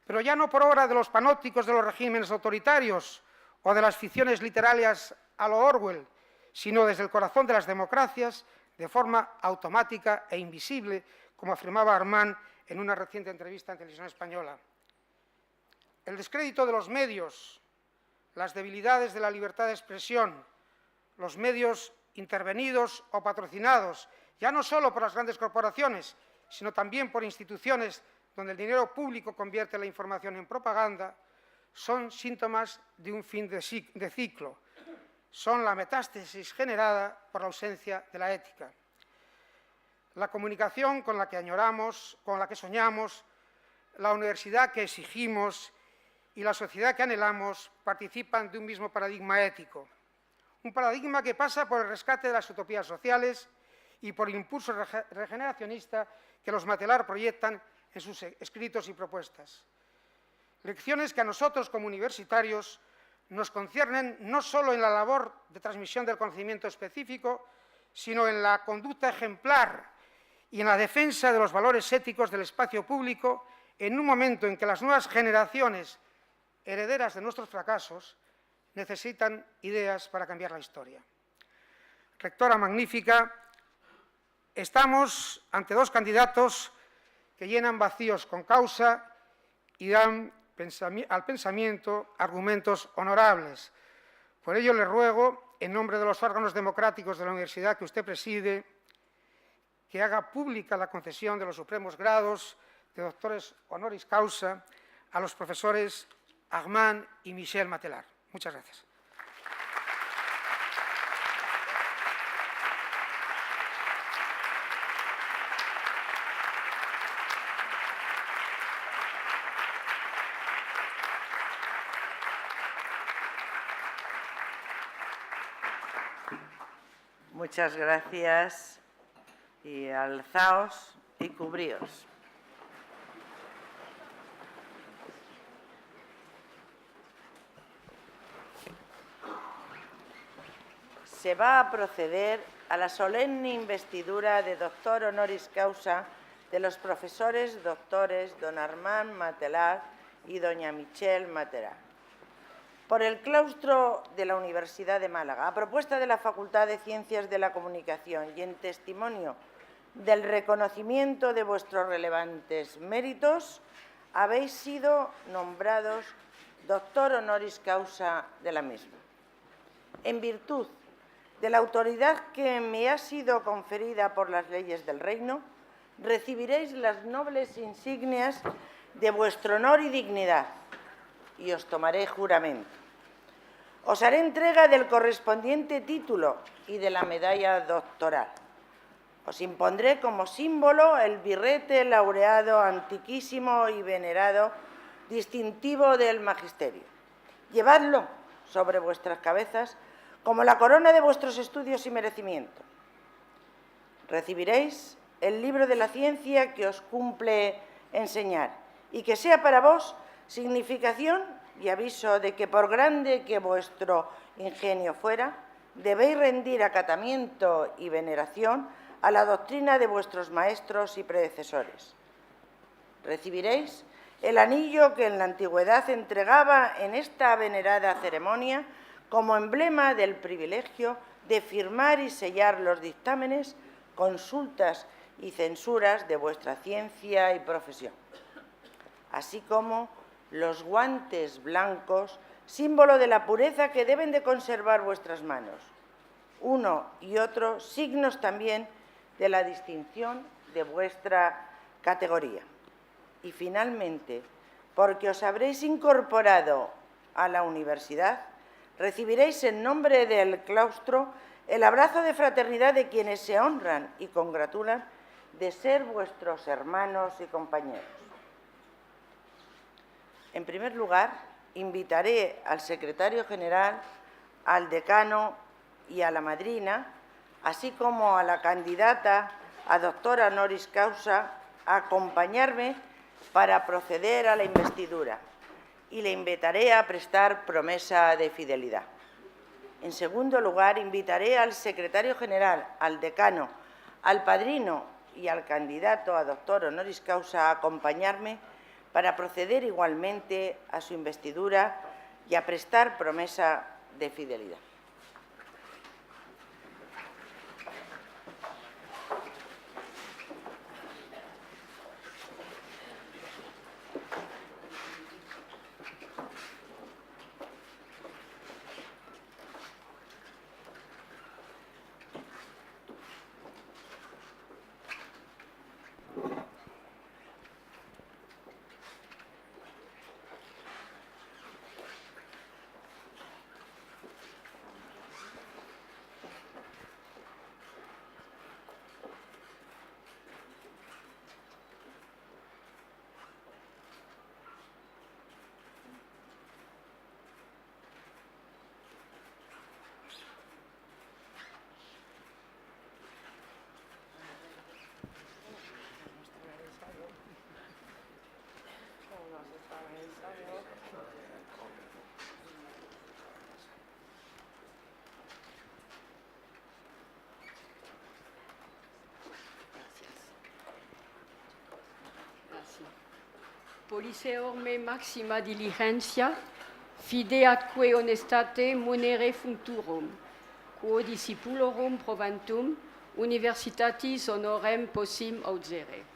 pero ya no por obra de los panópticos de los regímenes autoritarios o de las ficciones literarias a lo Orwell, sino desde el corazón de las democracias, de forma automática e invisible, como afirmaba Armand en una reciente entrevista en Televisión Española. El descrédito de los medios, las debilidades de la libertad de expresión, los medios intervenidos o patrocinados, ya no solo por las grandes corporaciones, sino también por instituciones donde el dinero público convierte la información en propaganda, son síntomas de un fin de ciclo. Son la metástasis generada por la ausencia de la ética. La comunicación con la que añoramos, con la que soñamos, la universidad que exigimos y la sociedad que anhelamos participan de un mismo paradigma ético. Un paradigma que pasa por el rescate de las utopías sociales y por el impulso regeneracionista que los Matelar proyectan en sus escritos y propuestas. Lecciones que a nosotros, como universitarios, nos conciernen no solo en la labor de transmisión del conocimiento específico, sino en la conducta ejemplar y en la defensa de los valores éticos del espacio público en un momento en que las nuevas generaciones, herederas de nuestros fracasos, necesitan ideas para cambiar la historia. Rectora magnífica, estamos ante dos candidatos que llenan vacíos con causa y dan al pensamiento argumentos honorables. Por ello le ruego, en nombre de los órganos democráticos de la universidad que usted preside, que haga pública la concesión de los supremos grados de doctores honoris causa a los profesores Armand y Michel Matelar. Muchas gracias. Muchas gracias y alzaos y cubríos. se va a proceder a la solemne investidura de doctor honoris causa de los profesores doctores don Armand Matelar y doña Michelle Matelar. Por el claustro de la Universidad de Málaga, a propuesta de la Facultad de Ciencias de la Comunicación y en testimonio del reconocimiento de vuestros relevantes méritos, habéis sido nombrados doctor honoris causa de la misma. En virtud de la autoridad que me ha sido conferida por las leyes del Reino, recibiréis las nobles insignias de vuestro honor y dignidad, y os tomaré juramento. Os haré entrega del correspondiente título y de la medalla doctoral. Os impondré como símbolo el birrete laureado antiquísimo y venerado, distintivo del magisterio. Llevadlo sobre vuestras cabezas como la corona de vuestros estudios y merecimientos. Recibiréis el libro de la ciencia que os cumple enseñar y que sea para vos significación y aviso de que, por grande que vuestro ingenio fuera, debéis rendir acatamiento y veneración a la doctrina de vuestros maestros y predecesores. Recibiréis el anillo que en la antigüedad entregaba en esta venerada ceremonia como emblema del privilegio de firmar y sellar los dictámenes, consultas y censuras de vuestra ciencia y profesión, así como los guantes blancos, símbolo de la pureza que deben de conservar vuestras manos, uno y otro signos también de la distinción de vuestra categoría. Y finalmente, porque os habréis incorporado a la universidad, recibiréis en nombre del claustro el abrazo de fraternidad de quienes se honran y congratulan de ser vuestros hermanos y compañeros. En primer lugar, invitaré al secretario general, al decano y a la madrina, así como a la candidata a doctora honoris causa, a acompañarme para proceder a la investidura, y le invitaré a prestar promesa de fidelidad. En segundo lugar, invitaré al secretario general, al decano, al padrino y al candidato a doctor honoris causa a acompañarme para proceder igualmente a su investidura y a prestar promesa de fidelidad. Policeorme maxima diligentia, fide atque honestate munere functurum, quo discipulorum proventum, universitatis honorem possim auxere.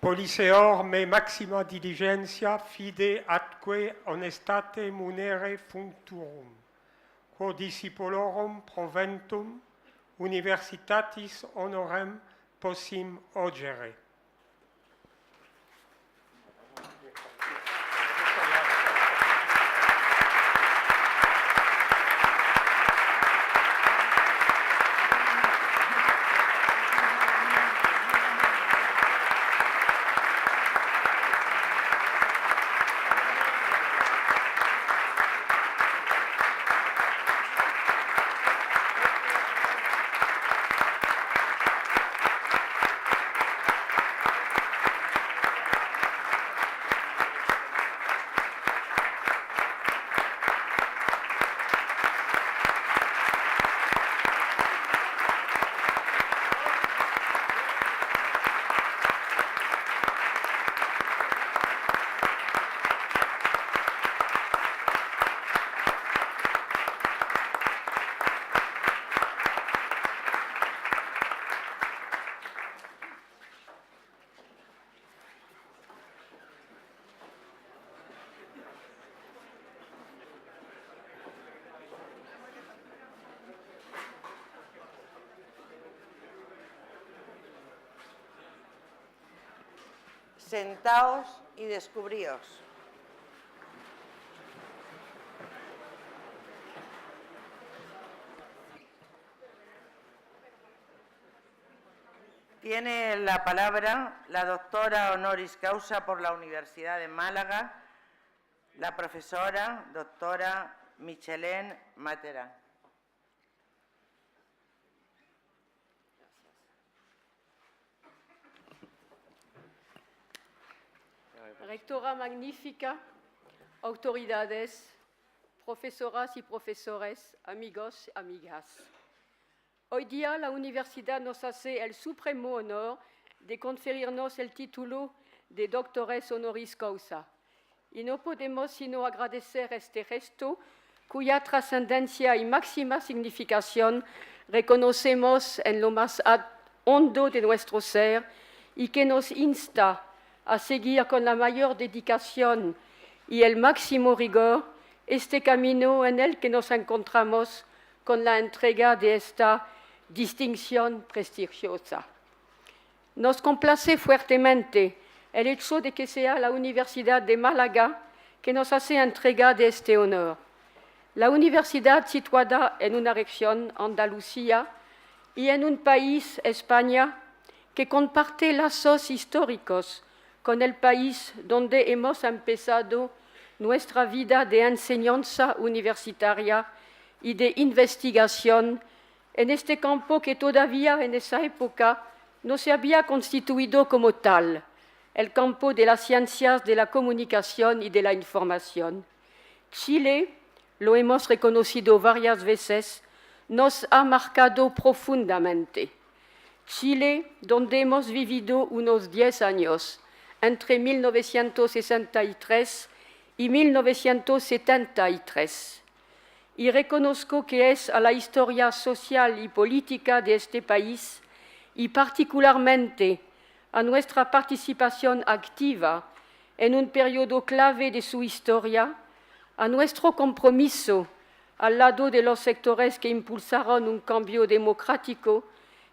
Poliseor me maxima diligentia fide atque honestate munere functurum, quo discipulorum proventum universitatis honorem possim ogere. Sentaos y descubríos. Tiene la palabra la doctora honoris causa por la Universidad de Málaga, la profesora doctora Michelén Matera. Rectora magnífica, autoridades, profesoras y profesores, amigos, amigas. Hoy día la universidad nos hace el supremo honor de conferirnos el título de doctores honoris causa. Y no podemos sino agradecer este gesto cuya trascendencia y máxima significación reconocemos en lo más hondo de nuestro ser y que nos insta a seguir con la mayor dedicación y el máximo rigor este camino en el que nos encontramos con la entrega de esta distinción prestigiosa. Nos complace fuertemente el hecho de que sea la Universidad de Málaga que nos hace entrega de este honor. La universidad situada en una región, Andalucía, y en un país, España, que comparte lazos históricos con el país donde hemos empezado nuestra vida de enseñanza universitaria y de investigación en este campo que todavía en esa época no se había constituido como tal, el campo de las ciencias de la comunicación y de la información. Chile, lo hemos reconocido varias veces, nos ha marcado profundamente. Chile, donde hemos vivido unos 10 años, entre 1963 y 1973. Y reconozco que es a la historia social y política de este país, y particularmente a nuestra participación activa en un periodo clave de su historia, a nuestro compromiso al lado de los sectores que impulsaron un cambio democrático,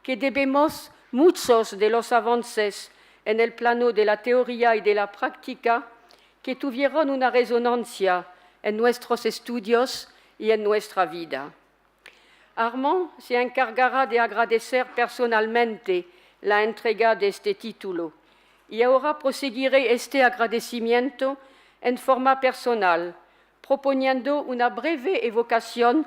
que debemos muchos de los avances en el plano de la teoría y de la práctica que tuvieron una resonancia en nuestros estudios y en nuestra vida. Armand se encargará de agradecer personalmente la entrega de este título y ahora proseguiré este agradecimiento en forma personal, proponiendo una breve evocación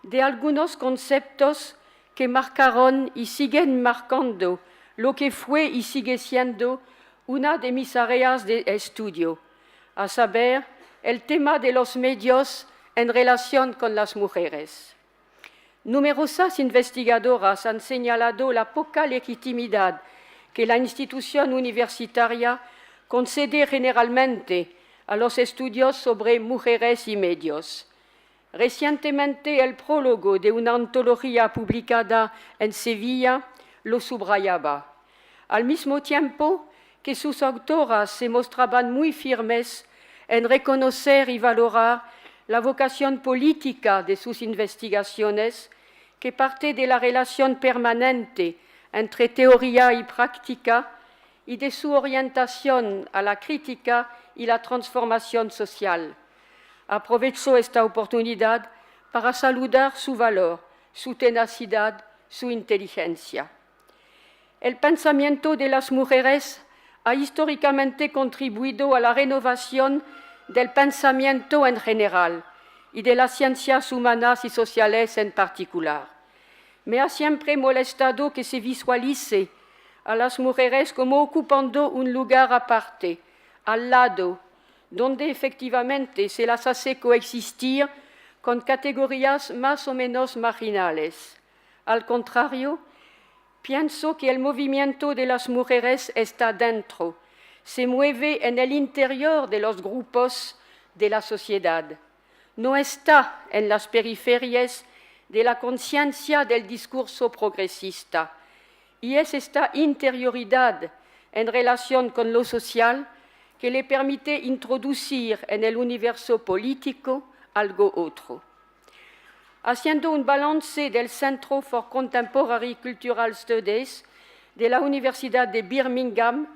de algunos conceptos que marcaron y siguen marcando lo que fue y sigue siendo una de mis áreas de estudio, a saber, el tema de los medios en relación con las mujeres. Numerosas investigadoras han señalado la poca legitimidad que la institución universitaria concede generalmente a los estudios sobre mujeres y medios. Recientemente, el prólogo de una antología publicada en Sevilla lo subrayaba. Al mismo tiempo, que sus autoras se mostraban muy firmes en reconocer y valorar la vocación política de sus investigaciones, que parte de la relación permanente entre teoría y práctica y de su orientación a la crítica y la transformación social. Aprovecho esta oportunidad para saludar su valor, su tenacidad, su inteligencia. El pensamiento de las mujeres ha históricamente contribuido a la renovación del pensamiento en general y de las ciencias humanas y sociales en particular. Me ha siempre molestado que se visualice a las mujeres como ocupando un lugar aparte, al lado, donde efectivamente se las hace coexistir con categorías más o menos marginales. Al contrario, pienso que el movimiento de las mujeres está dentro, se mueve en el interior de los grupos de la sociedad. No está en las periferias de la conciencia del discurso progresista. Y es esta interioridad en relación con lo social que le permite introducir en el universo político algo otro. Haciendo un balance del Centro for Contemporary Cultural Studies de la Universidad de Birmingham,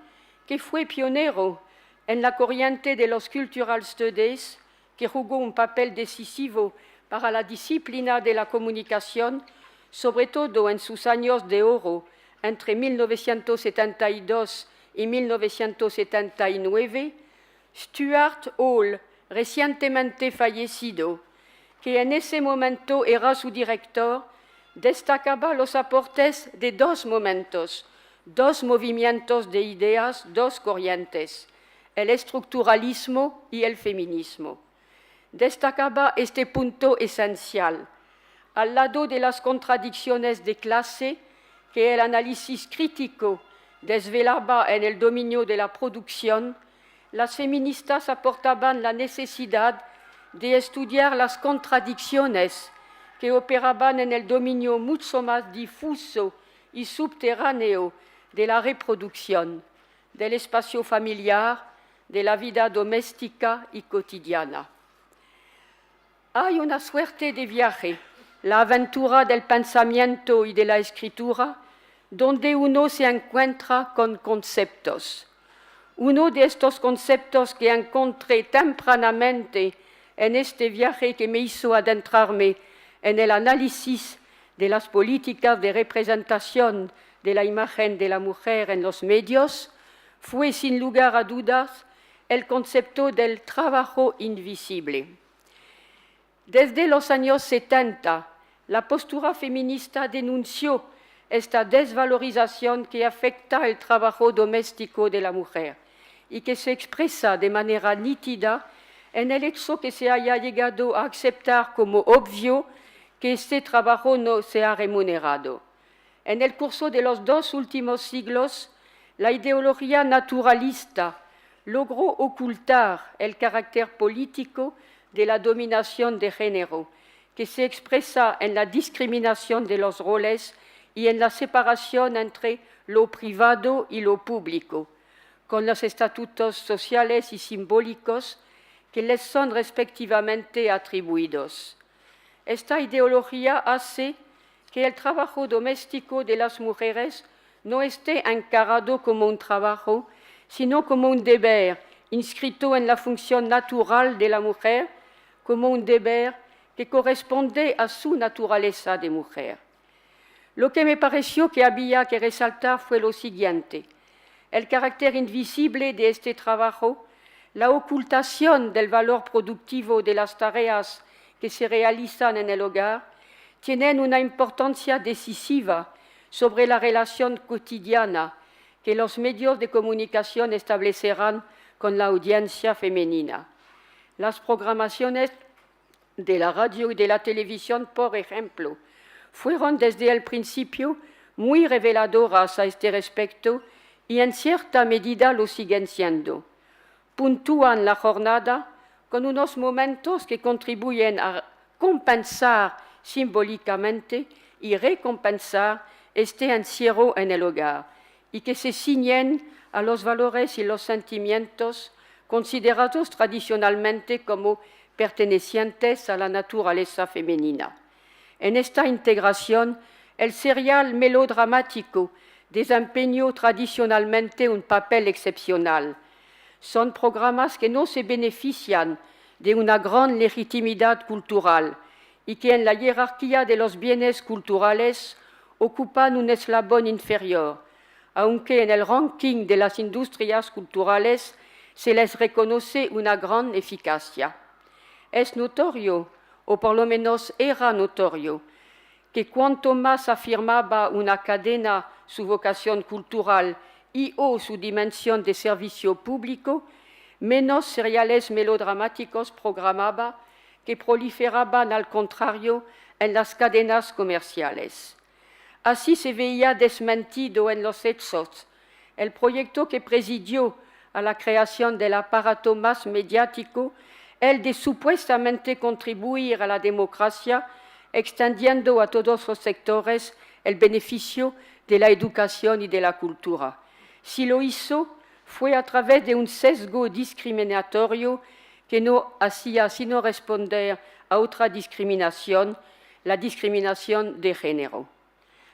que fue pionero en la corriente de los Cultural Studies, que jugó un papel decisivo para la disciplina de la comunicación, sobre todo en sus años de oro, entre 1972 y 1979, Stuart Hall, recientemente fallecido, que en ese momento era su director, destacaba los aportes de dos momentos, dos movimientos de ideas, dos corrientes, el estructuralismo y el feminismo. Destacaba este punto esencial. Al lado de las contradicciones de clase que el análisis crítico desvelaba en el dominio de la producción, las feministas aportaban la necesidad de estudiar las contradicciones que operaban en el dominio mucho más difuso y subterráneo de la reproducción, del espacio familiar, de la vida doméstica y cotidiana. Hay una suerte de viaje, la aventura del pensamiento y de la escritura, donde uno se encuentra con conceptos. Uno de estos conceptos que encontré tempranamente en este viaje que me hizo adentrarme en el análisis de las políticas de representación de la imagen de la mujer en los medios, fue sin lugar a dudas el concepto del trabajo invisible. Desde los años 70, la postura feminista denunció esta desvalorización que afecta el trabajo doméstico de la mujer y que se expresa de manera nítida en el hecho que se haya llegado a aceptar como obvio que este trabajo no sea remunerado. En el curso de los dos últimos siglos, la ideología naturalista logró ocultar el carácter político de la dominación de género, que se expresa en la discriminación de los roles y en la separación entre lo privado y lo público, con los estatutos sociales y simbólicos que les son respectivamente atribuidos. Esta ideología hace que el trabajo doméstico de las mujeres no esté encarado como un trabajo, sino como un deber inscrito en la función natural de la mujer, como un deber que corresponde a su naturaleza de mujer. Lo que me pareció que había que resaltar fue lo siguiente: el carácter invisible de este trabajo, la ocultación del valor productivo de las tareas que se realizan en el hogar, tienen una importancia decisiva sobre la relación cotidiana que los medios de comunicación establecerán con la audiencia femenina. Las programaciones de la radio y de la televisión, por ejemplo, fueron desde el principio muy reveladoras a este respecto y en cierta medida lo siguen siendo. Puntúan la jornada con unos momentos que contribuyen a compensar simbólicamente y recompensar este encierro en el hogar y que se ciñen a los valores y los sentimientos considerados tradicionalmente como pertenecientes a la naturaleza femenina. En esta integración, el serial melodramático desempeñó tradicionalmente un papel excepcional. Son programas que no se benefician de una gran legitimidad cultural y que en la jerarquía de los bienes culturales ocupan un eslabón inferior, aunque en el ranking de las industrias culturales se les reconoce una gran eficacia. Es notorio, o por lo menos era notorio, que cuanto más afirmaba una cadena su vocación cultural y o su dimensión de servicio público, menos seriales melodramáticos programaba, que proliferaban al contrario en las cadenas comerciales. Así se veía desmentido en los hechos el proyecto que presidió a la creación del aparato más mediático, el de supuestamente contribuir a la democracia, extendiendo a todos los sectores el beneficio de la educación y de la cultura. Si lo hizo, fue a través de un sesgo discriminatorio que no hacía sino responder a otra discriminación, la discriminación de género.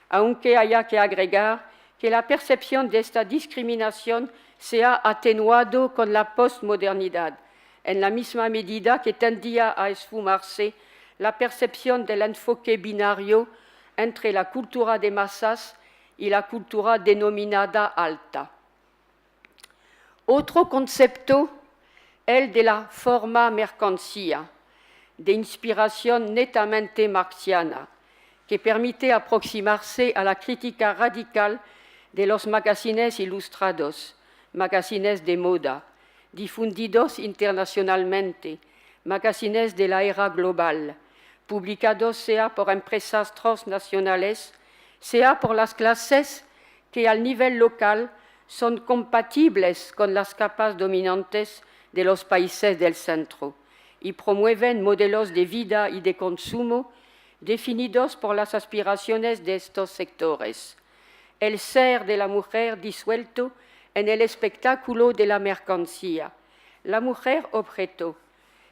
Aunque haya que agregar que la percepción de esta discriminación se ha atenuado con la postmodernidad, en la misma medida que tendía a esfumarse la percepción del enfoque binario entre la cultura de masas y la cultura denominada alta. Otro concepto, el de la forma mercancía, de inspiración netamente marxiana, que permite aproximarse a la crítica radical de los magazines ilustrados, magazines de moda, difundidos internacionalmente, magazines de la era global, publicados sea por empresas transnacionales, sea por las clases que al nivel local son compatibles con las capas dominantes de los países del centro y promueven modelos de vida y de consumo definidos por las aspiraciones de estos sectores. El ser de la mujer disuelto en el espectáculo de la mercancía, la mujer objeto,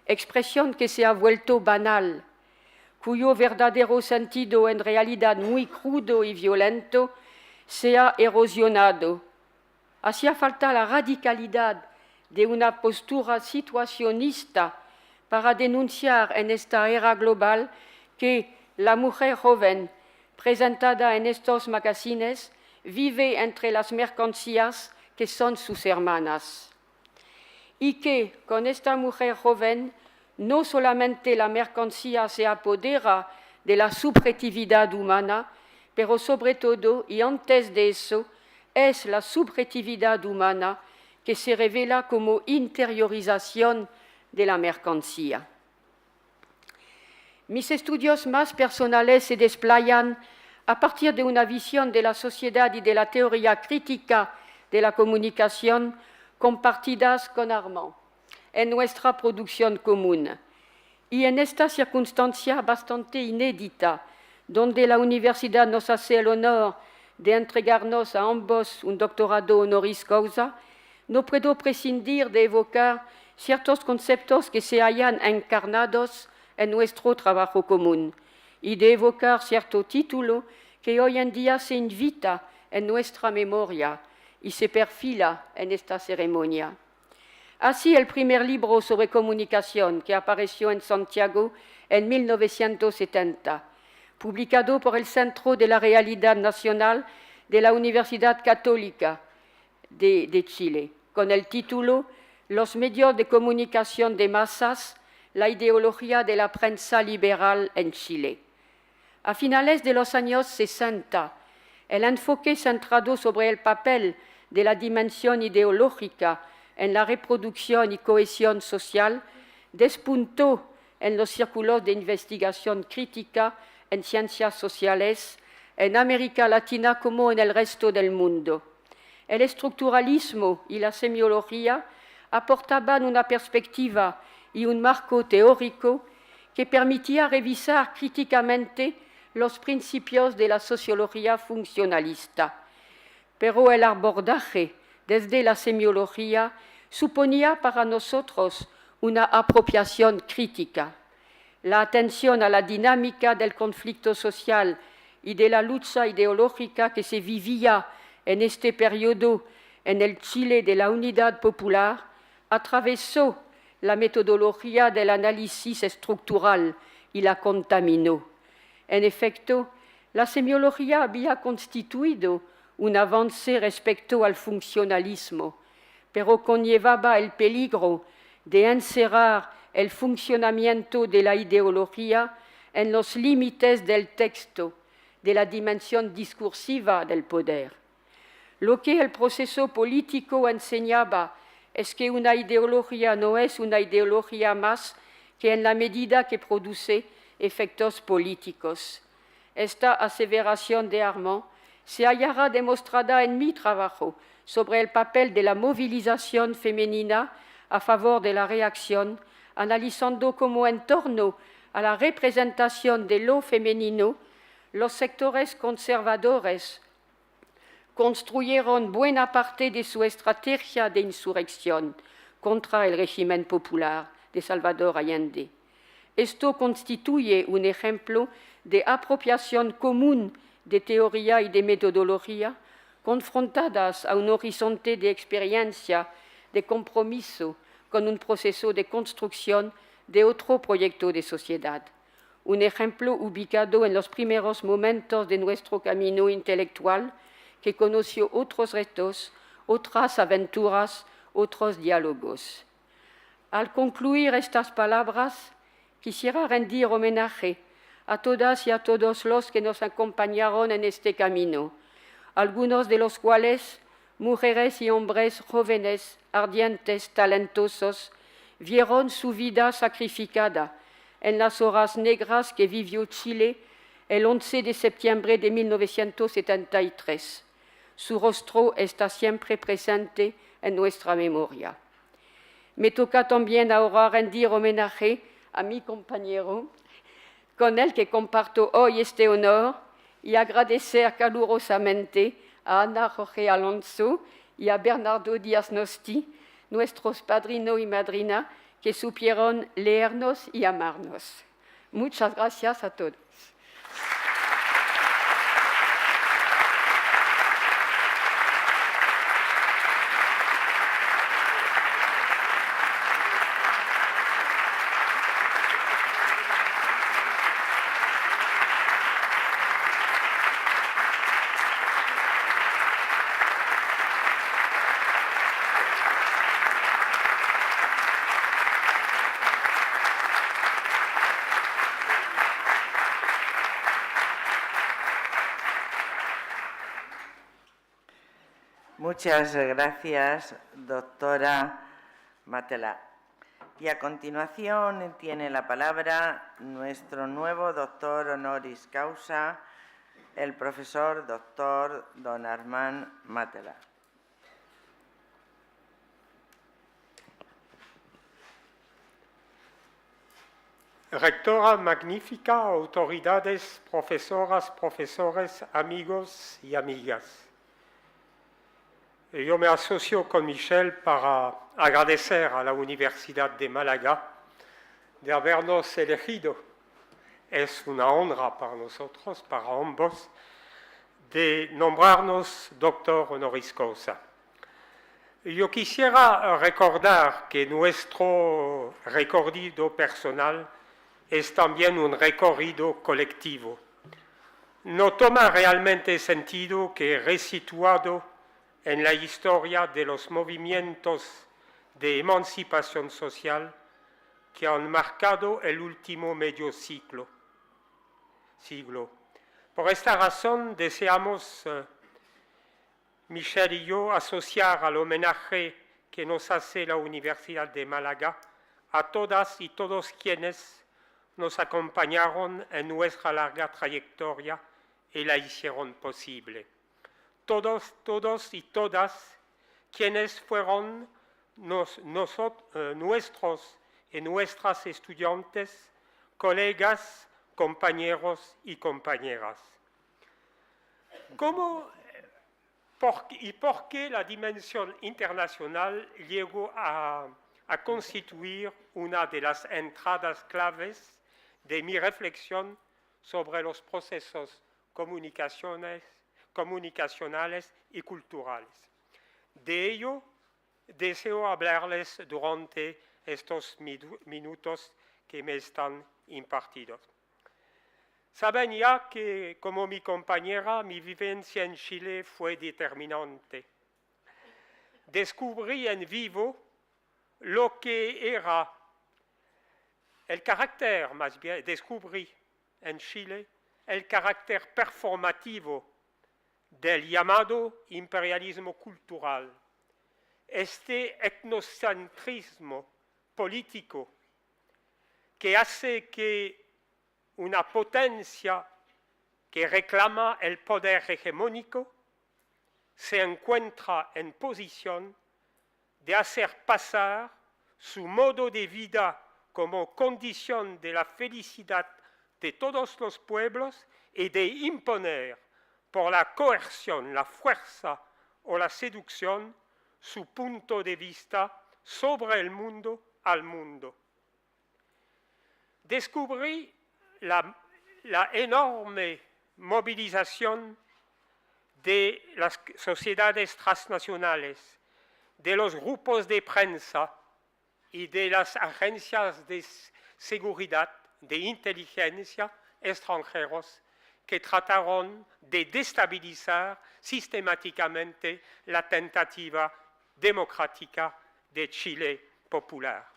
expresión que se ha vuelto banal, cuyo verdadero sentido en realidad muy crudo y violento se ha erosionado. Hacía falta la radicalidad de una postura situacionista para denunciar en esta era global que la mujer joven presentada en estos magazines vive entre las mercancías que son sus hermanas y que con esta mujer joven no solamente la mercancía se apodera de la subjetividad humana, pero sobre todo y antes de eso es la subjetividad humana que se revela como interiorización de la mercancía. Mis estudios más personales se desplayan a partir de una visión de la sociedad y de la teoría crítica de la comunicación compartidas con Armand en nuestra producción común. Y en esta circunstancia bastante inédita, donde la universidad nos hace el honor de entregarnos a ambos un doctorado honoris causa, no puedo prescindir de evocar ciertos conceptos que se hayan encarnados en nuestro trabajo común y de evocar cierto título que hoy en día se invita en nuestra memoria y se perfila en esta ceremonia. Así, el primer libro sobre comunicación que apareció en Santiago en 1970, publicado por el Centro de la Realidad Nacional de la Universidad Católica de Chile, con el título Los medios de comunicación de masas, la ideología de la prensa liberal en Chile. A finales de los años 60, el enfoque centrado sobre el papel de la dimensión ideológica en la reproducción y cohesión social despuntó en los círculos de investigación crítica en ciencias sociales, en América Latina como en el resto del mundo. El estructuralismo y la semiología aportaban una perspectiva y un marco teórico que permitía revisar críticamente los principios de la sociología funcionalista. Pero el abordaje desde la semiología suponía para nosotros una apropiación crítica. La atención a la dinámica del conflicto social y de la lucha ideológica que se vivía en este periodo en el Chile de la Unidad Popular atravesó la metodología del análisis estructural y la contaminó. En efecto, la semiología había constituido un avance respecto al funcionalismo, pero conllevaba el peligro de encerrar el funcionamiento de la ideología en los límites del texto, de la dimensión discursiva del poder. Lo que el proceso político enseñaba es que una ideología no es una ideología más que en la medida que produce efectos políticos. Esta aseveración de Armand se hallará demostrada en mi trabajo sobre el papel de la movilización femenina a favor de la reacción, analizando cómo en torno a la representación de lo femenino, los sectores conservadores construyeron buena parte de su estrategia de insurrección contra el régimen popular de Salvador Allende. Esto constituye un ejemplo de apropiación común de teoría y de metodología confrontadas a un horizonte de experiencia, de compromiso con un proceso de construcción de otro proyecto de sociedad. Un ejemplo ubicado en los primeros momentos de nuestro camino intelectual que conoció otros retos, otras aventuras, otros diálogos. Al concluir estas palabras, quisiera rendir homenaje a todas y a todos los que nos acompañaron en este camino, algunos de los cuales, mujeres y hombres jóvenes, ardientes, talentosos, vieron su vida sacrificada en las horas negras que vivió Chile el 11 de septiembre de 1973. Su rostro está siempre presente en nuestra memoria. Me toca también ahora rendir homenaje a mi compañero, con el que comparto hoy este honor, y agradecer calurosamente a Ana Jorge Alonso y a Bernardo Díaz Nosti, nuestros padrino y madrina, que supieron leernos y amarnos. Muchas gracias a todos. Muchas gracias, doctora Matela. Y a continuación tiene la palabra nuestro nuevo doctor honoris causa, el profesor doctor don Armand Matela. Rectora magnífica, autoridades, profesoras, profesores, amigos y amigas. Yo me asocio con Michel para agradecer a la Universidad de Málaga de habernos elegido. Es una honra para nosotros, para ambos, de nombrarnos doctor honoris causa. Yo quisiera recordar que nuestro recorrido personal es también un recorrido colectivo. No toma realmente sentido que resituado en la historia de los movimientos de emancipación social que han marcado el último medio siglo. Por esta razón deseamos, Michel y yo, asociar al homenaje que nos hace la Universidad de Málaga a todas y todos quienes nos acompañaron en nuestra larga trayectoria y la hicieron posible. Todos y todas quienes fueron nuestros y nuestras estudiantes, colegas, compañeros y compañeras. y por qué la dimensión internacional llegó a constituir una de las entradas claves de mi reflexión sobre los procesos comunicacionales y culturales. De ello deseo hablarles durante estos minutos que me están impartidos. Saben ya que, como mi compañera, mi vivencia en Chile fue determinante. Descubrí en vivo lo que era el carácter, más bien, descubrí en Chile el carácter performativo del llamado imperialismo cultural, este etnocentrismo político que hace que una potencia que reclama el poder hegemónico se encuentra en posición de hacer pasar su modo de vida como condición de la felicidad de todos los pueblos y de imponer por la coerción, la fuerza o la seducción su punto de vista sobre el mundo al mundo. Descubrí la enorme movilización de las sociedades transnacionales, de los grupos de prensa y de las agencias de seguridad, de inteligencia extranjeros que trataron de destabilizar sistemáticamente la tentativa democrática de Chile popular.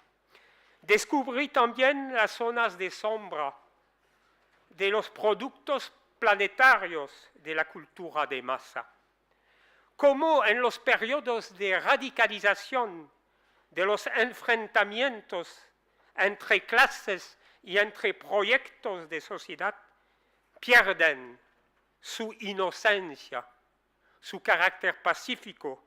Descubrí también las zonas de sombra de los productos planetarios de la cultura de masa, como en los periodos de radicalización de los enfrentamientos entre clases y entre proyectos de sociedad, pierden su inocencia, su carácter pacífico,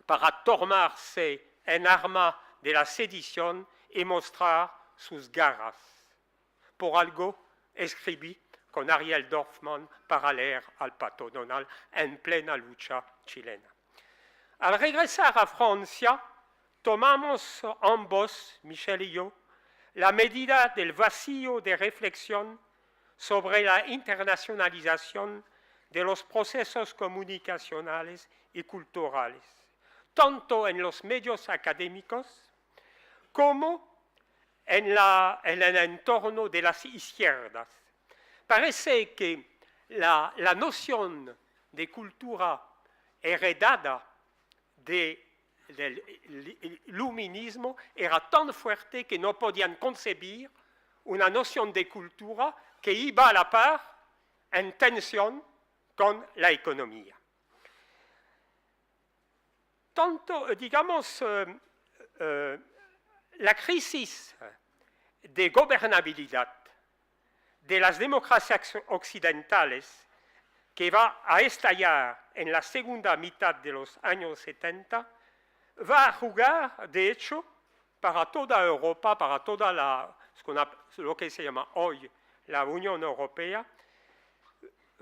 para tomarse en arma de la sedición y mostrar sus garras. Por algo escribí con Ariel Dorfman para leer al Pato Donald en plena lucha chilena. Al regresar a Francia, tomamos ambos, Michel y yo, la medida del vacío de reflexión sobre la internacionalización de los procesos comunicacionales y culturales, tanto en los medios académicos como en el entorno de las izquierdas. Parece que la noción de cultura heredada del iluminismo era tan fuerte que no podían concebir una noción de cultura que iba a la par en tensión con la economía. Tanto, digamos, la crisis de gobernabilidad de las democracias occidentales que va a estallar en la segunda mitad de los años 70, va a jugar, de hecho, para toda Europa, para toda lo que se llama hoy la Unión Europea,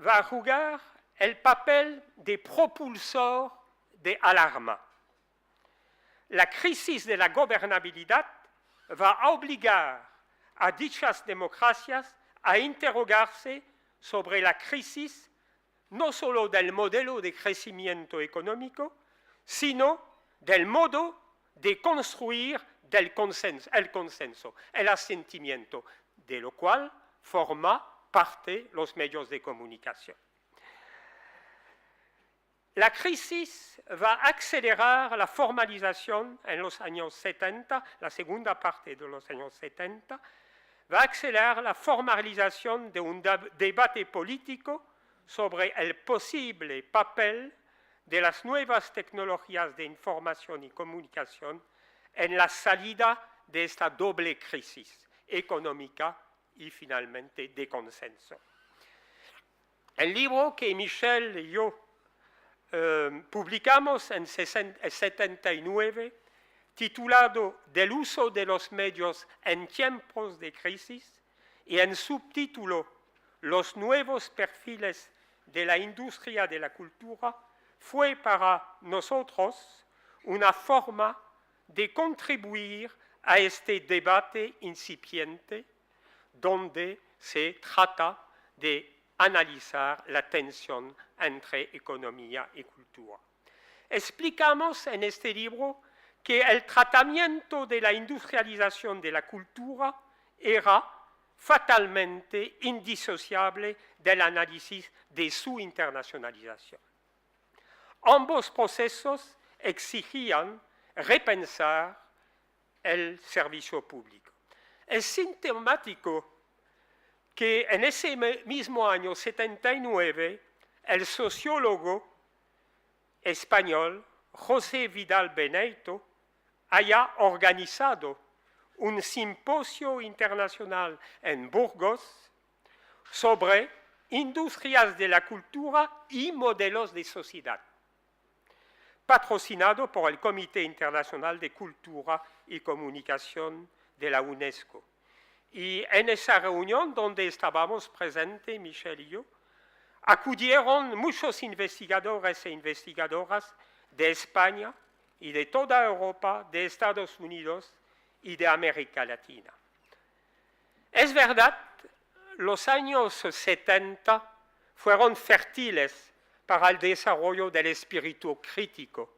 va a jugar el papel de propulsor de alarma. La crisis de la gobernabilidad va a obligar a dichas democracias a interrogarse sobre la crisis no solo del modelo de crecimiento económico, sino del modo de construir el consenso, el asentimiento, de lo cual forma parte los medios de comunicación. La crisis va a acelerar la formalización en los años 70, la segunda parte de los años 70, va a acelerar la formalización de un debate político sobre el posible papel de las nuevas tecnologías de información y comunicación en la salida de esta doble crisis económica y finalmente de consenso. El libro que Michel y yo publicamos en 79, titulado Del uso de los medios en tiempos de crisis, y en subtítulo Los nuevos perfiles de la industria de la cultura, fue para nosotros una forma de contribuir a este debate incipiente donde se trata de analizar la tensión entre economía y cultura. Explicamos en este libro que el tratamiento de la industrialización de la cultura era fatalmente indisociable del análisis de su internacionalización. Ambos procesos exigían repensar el servicio público. Es sintomático que en ese mismo año 79, el sociólogo español José Vidal Beneyto haya organizado un simposio internacional en Burgos sobre industrias de la cultura y modelos de sociedad, patrocinado por el Comité Internacional de Cultura y Comunicación de la UNESCO. Y en esa reunión donde estábamos presentes, Michel y yo, acudieron muchos investigadores e investigadoras de España y de toda Europa, de Estados Unidos y de América Latina. Es verdad, los años 70 fueron fértiles para el desarrollo del espíritu crítico.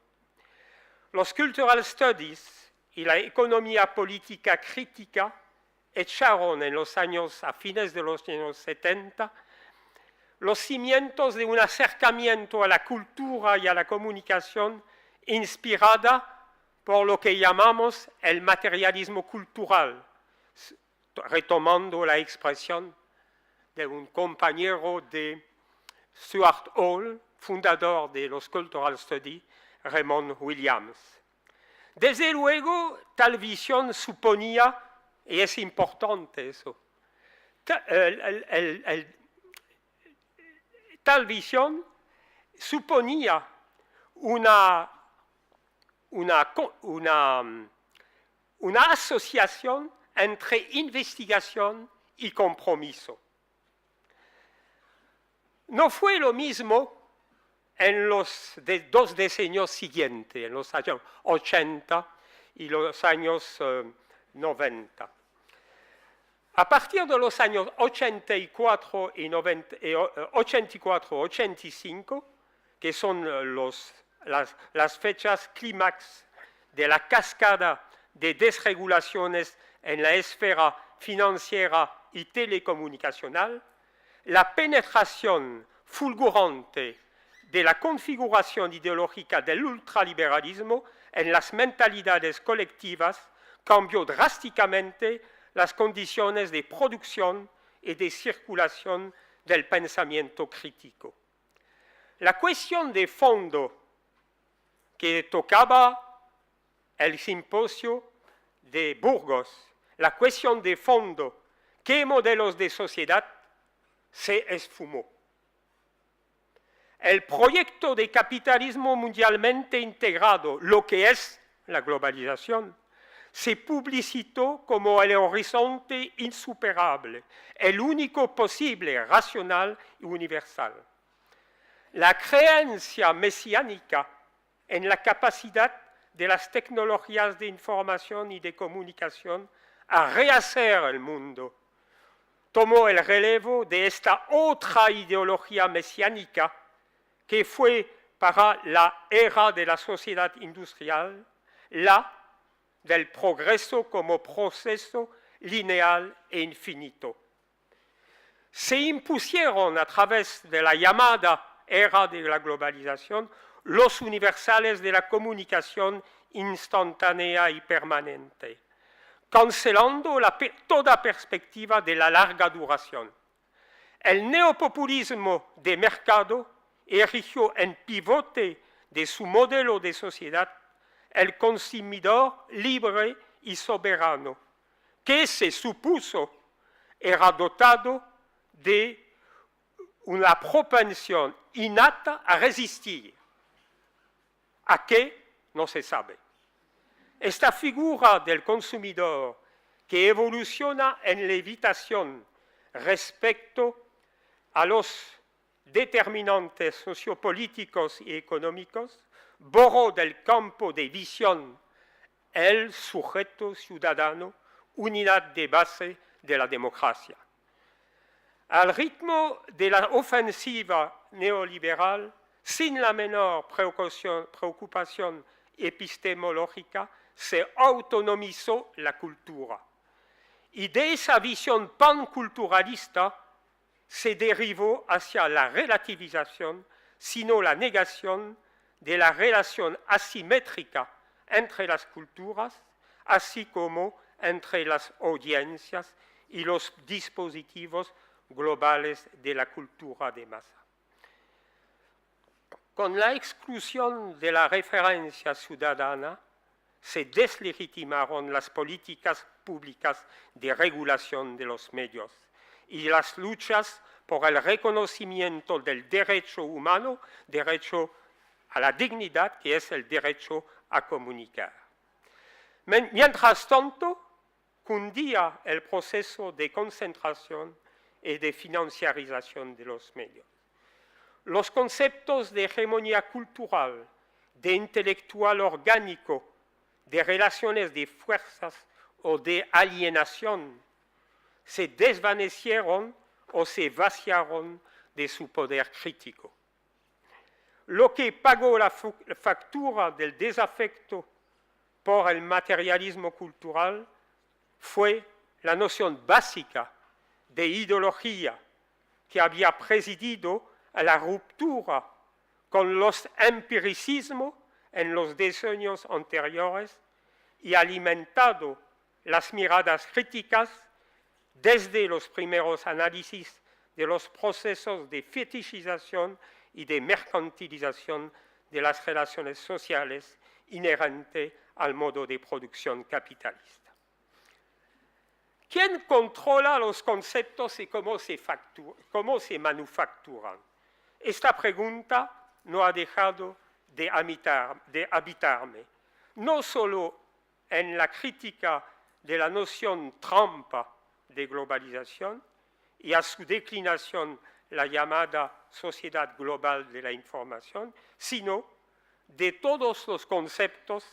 Los Cultural Studies y la economía política crítica echaron a fines de los años 70 los cimientos de un acercamiento a la cultura y a la comunicación inspirada por lo que llamamos el materialismo cultural, retomando la expresión de un compañero de Stuart Hall, fundador de los Cultural Studies, Raymond Williams. Desde luego, tal visión suponía, y es importante eso, tal visión suponía una asociación entre investigación y compromiso. No fue lo mismo en los dos decenios siguientes, en los años 80 y los años 90. A partir de los años 84 y 85, que son las fechas clímax de la cascada de desregulaciones en la esfera financiera y telecomunicacional, la penetración fulgurante de la configuración ideológica del ultraliberalismo en las mentalidades colectivas cambió drásticamente las condiciones de producción y de circulación del pensamiento crítico. La cuestión de fondo que tocaba el simposio de Burgos, la cuestión de fondo, ¿qué modelos de sociedad?, se esfumó. El proyecto de capitalismo mundialmente integrado, lo que es la globalización, se publicitó como el horizonte insuperable, el único posible, racional y universal. La creencia mesiánica en la capacidad de las tecnologías de información y de comunicación a rehacer el mundo tomó el relevo de esta otra ideología mesiánica que fue para la era de la sociedad industrial, la del progreso como proceso lineal e infinito. Se impusieron a través de la llamada era de la globalización los universales de la comunicación instantánea y permanente, cancelando toda perspectiva de la larga duración. El neopopulismo de mercado erigió en pivote de su modelo de sociedad el consumidor libre y soberano, que se supuso era dotado de una propensión innata a resistir. ¿A qué? No se sabe. Esta figura del consumidor que evoluciona en levitación respecto a los determinantes sociopolíticos y económicos, borró del campo de visión el sujeto ciudadano, unidad de base de la democracia. Al ritmo de la ofensiva neoliberal, sin la menor preocupación epistemológica, se autonomizó la cultura. Y de esa visión panculturalista se derivó hacia la relativización, sino la negación de la relación asimétrica entre las culturas, así como entre las audiencias y los dispositivos globales de la cultura de masa. Con la exclusión de la referencia ciudadana, se deslegitimaron las políticas públicas de regulación de los medios y las luchas por el reconocimiento del derecho humano, derecho a la dignidad, que es el derecho a comunicar. Mientras tanto, cundía el proceso de concentración y de financiarización de los medios. Los conceptos de hegemonía cultural, de intelectual orgánico, de relaciones de fuerzas o de alienación se desvanecieron o se vaciaron de su poder crítico. Lo que pagó la factura del desafecto por el materialismo cultural fue la noción básica de ideología que había presidido a la ruptura con los empiricismos en los decenios anteriores y alimentado las miradas críticas desde los primeros análisis de los procesos de fetichización y de mercantilización de las relaciones sociales inherente al modo de producción capitalista. ¿Quién controla los conceptos y cómo se manufacturan? Esta pregunta no ha dejado de habitarme, no solo en la crítica de la noción trampa de globalización y a su declinación la llamada sociedad global de la información, sino de todos los conceptos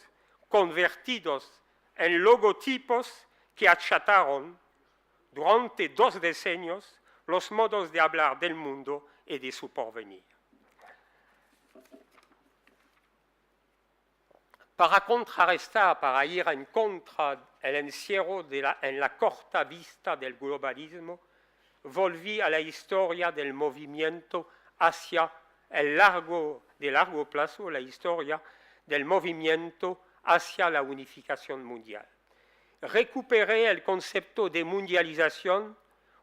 convertidos en logotipos que achataron durante 2 decenios los modos de hablar del mundo y de su porvenir. Para contrarrestar, para ir en contra del encierro en la corta vista del globalismo, volví a la historia del movimiento hacia de largo plazo, la historia del movimiento hacia la unificación mundial. Recuperé el concepto de mundialización,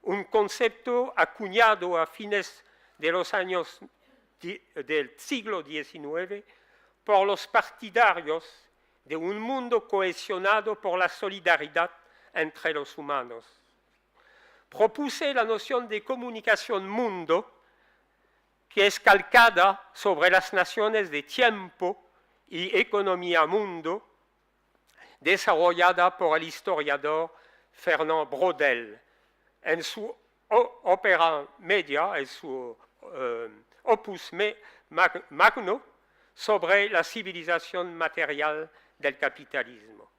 un concepto acuñado a fines de los años del siglo XIX por los partidarios de un mundo cohesionado por la solidaridad entre los humanos. Propuse la noción de comunicación mundo, que es calcada sobre las naciones de tiempo y economía mundo, desarrollada por el historiador Fernand Braudel en su ópera media, en su opus magno, sobre la civilización material del capitalismo.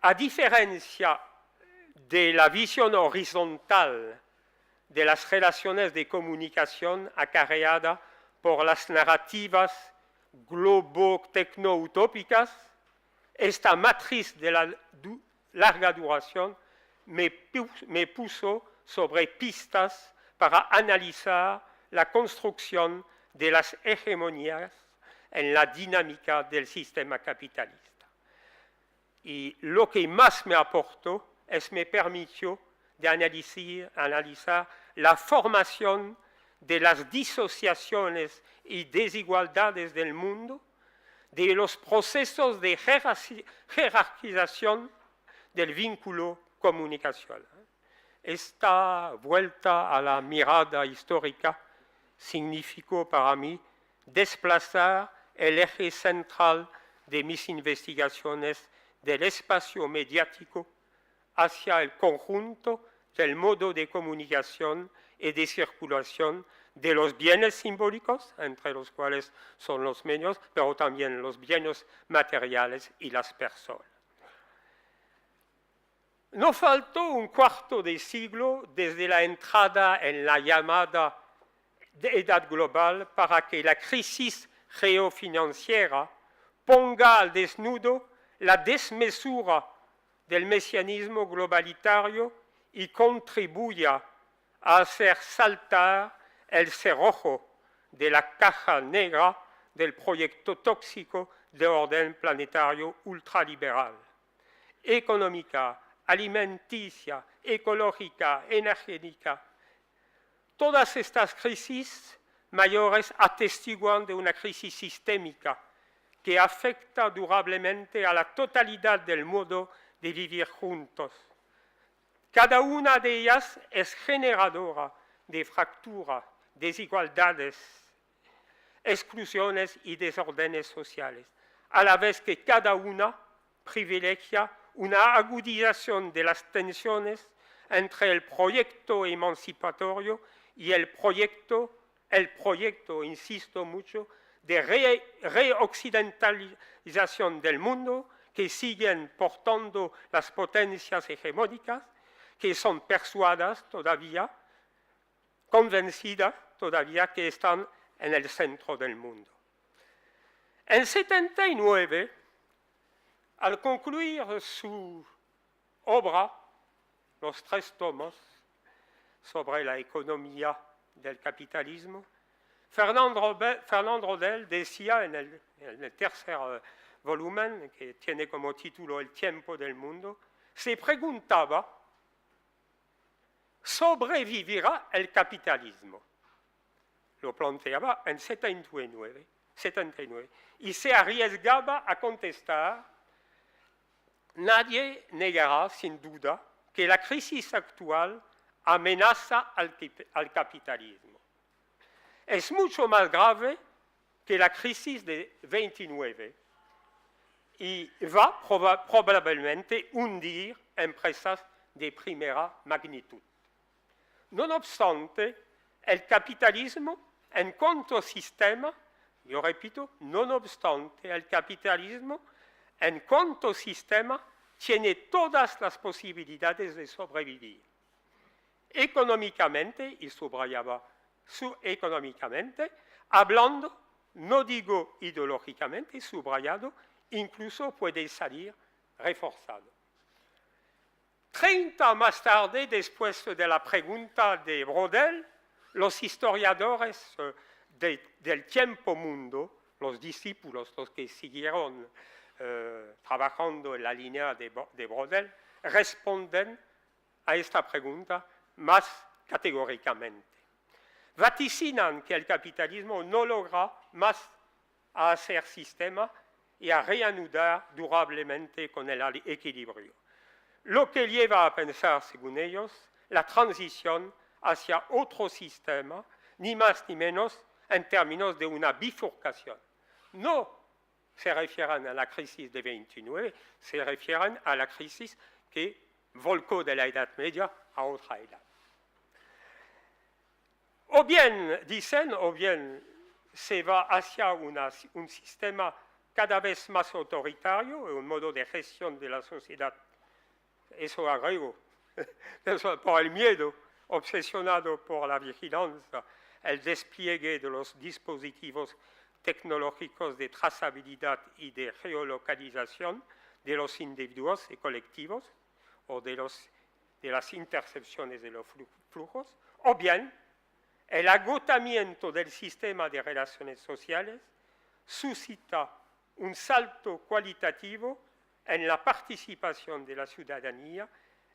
A diferencia de la visión horizontal de las relaciones de comunicación acarreada por las narrativas globo-tecno-utópicas, esta matriz de la larga duración me puso sobre pistas para analizar la construcción de las hegemonías en la dinámica del sistema capitalista. Y lo que más me aportó me permitió de analizar la formación de las disociaciones y desigualdades del mundo, de los procesos de jerarquización del vínculo comunicacional. Esta vuelta a la mirada histórica significó para mí desplazar el eje central de mis investigaciones del espacio mediático hacia el conjunto del modo de comunicación y de circulación de los bienes simbólicos, entre los cuales son los medios, pero también los bienes materiales y las personas. No faltó un cuarto de siglo desde la entrada en la llamada edad global para que la crisis geofinanciera ponga al desnudo la desmesura del mesianismo globalitario y contribuya a hacer saltar el cerrojo de la caja negra del proyecto tóxico de orden planetario ultraliberal, económica, alimenticia, ecológica, energética. Todas estas crisis mayores atestiguan de una crisis sistémica que afecta durablemente a la totalidad del modo de vivir juntos. Cada una de ellas es generadora de fracturas, desigualdades, exclusiones y desórdenes sociales, a la vez que cada una privilegia una agudización de las tensiones entre el proyecto emancipatorio y el proyecto, insisto mucho, de reoccidentalización del mundo que siguen portando las potencias hegemónicas, que son persuadas todavía, convencidas todavía que están en el centro del mundo. En 79, al concluir su obra, los 3 tomos sobre la economía del capitalismo, Fernand Braudel decía en el tercer volumen, que tiene como título El tiempo del mundo, se preguntaba: ¿sobrevivirá el capitalismo? Lo planteaba en 79, y se arriesgaba a contestar: nadie negará sin duda que la crisis actual amenaza al capitalismo. Es mucho más grave que la crisis de 29 y va probablemente hundir empresas de primera magnitud. No obstante, el capitalismo, en cuanto sistema, yo repito, no obstante, el capitalismo, en cuanto sistema, tiene todas las posibilidades de sobrevivir. Económicamente, y subrayaba económicamente, hablando, no digo ideológicamente, subrayado, incluso puede salir reforzado. 30 más tarde, después de la pregunta de Braudel, los historiadores del tiempo mundo, los discípulos, los que siguieron trabajando en la línea de Braudel, responden a esta pregunta más categóricamente. Vaticinan que el capitalismo no logra más a hacer sistema y a reanudar durablemente con el equilibrio. Lo que lleva a pensar, según ellos, la transición hacia otro sistema, ni más ni menos en términos de una bifurcación. No se refieren a la crisis de 29, se refieren a la crisis que volcó de la Edad Media a otra edad. O bien, dicen, o bien se va hacia un sistema cada vez más autoritario, un modo de gestión de la sociedad, eso agrego, por el miedo, obsesionado por la vigilancia, el despliegue de los dispositivos tecnológicos de trazabilidad y de geolocalización de los individuos y colectivos, o de las intercepciones de los flujos, o bien el agotamiento del sistema de relaciones sociales suscita un salto cualitativo en la participación de la ciudadanía,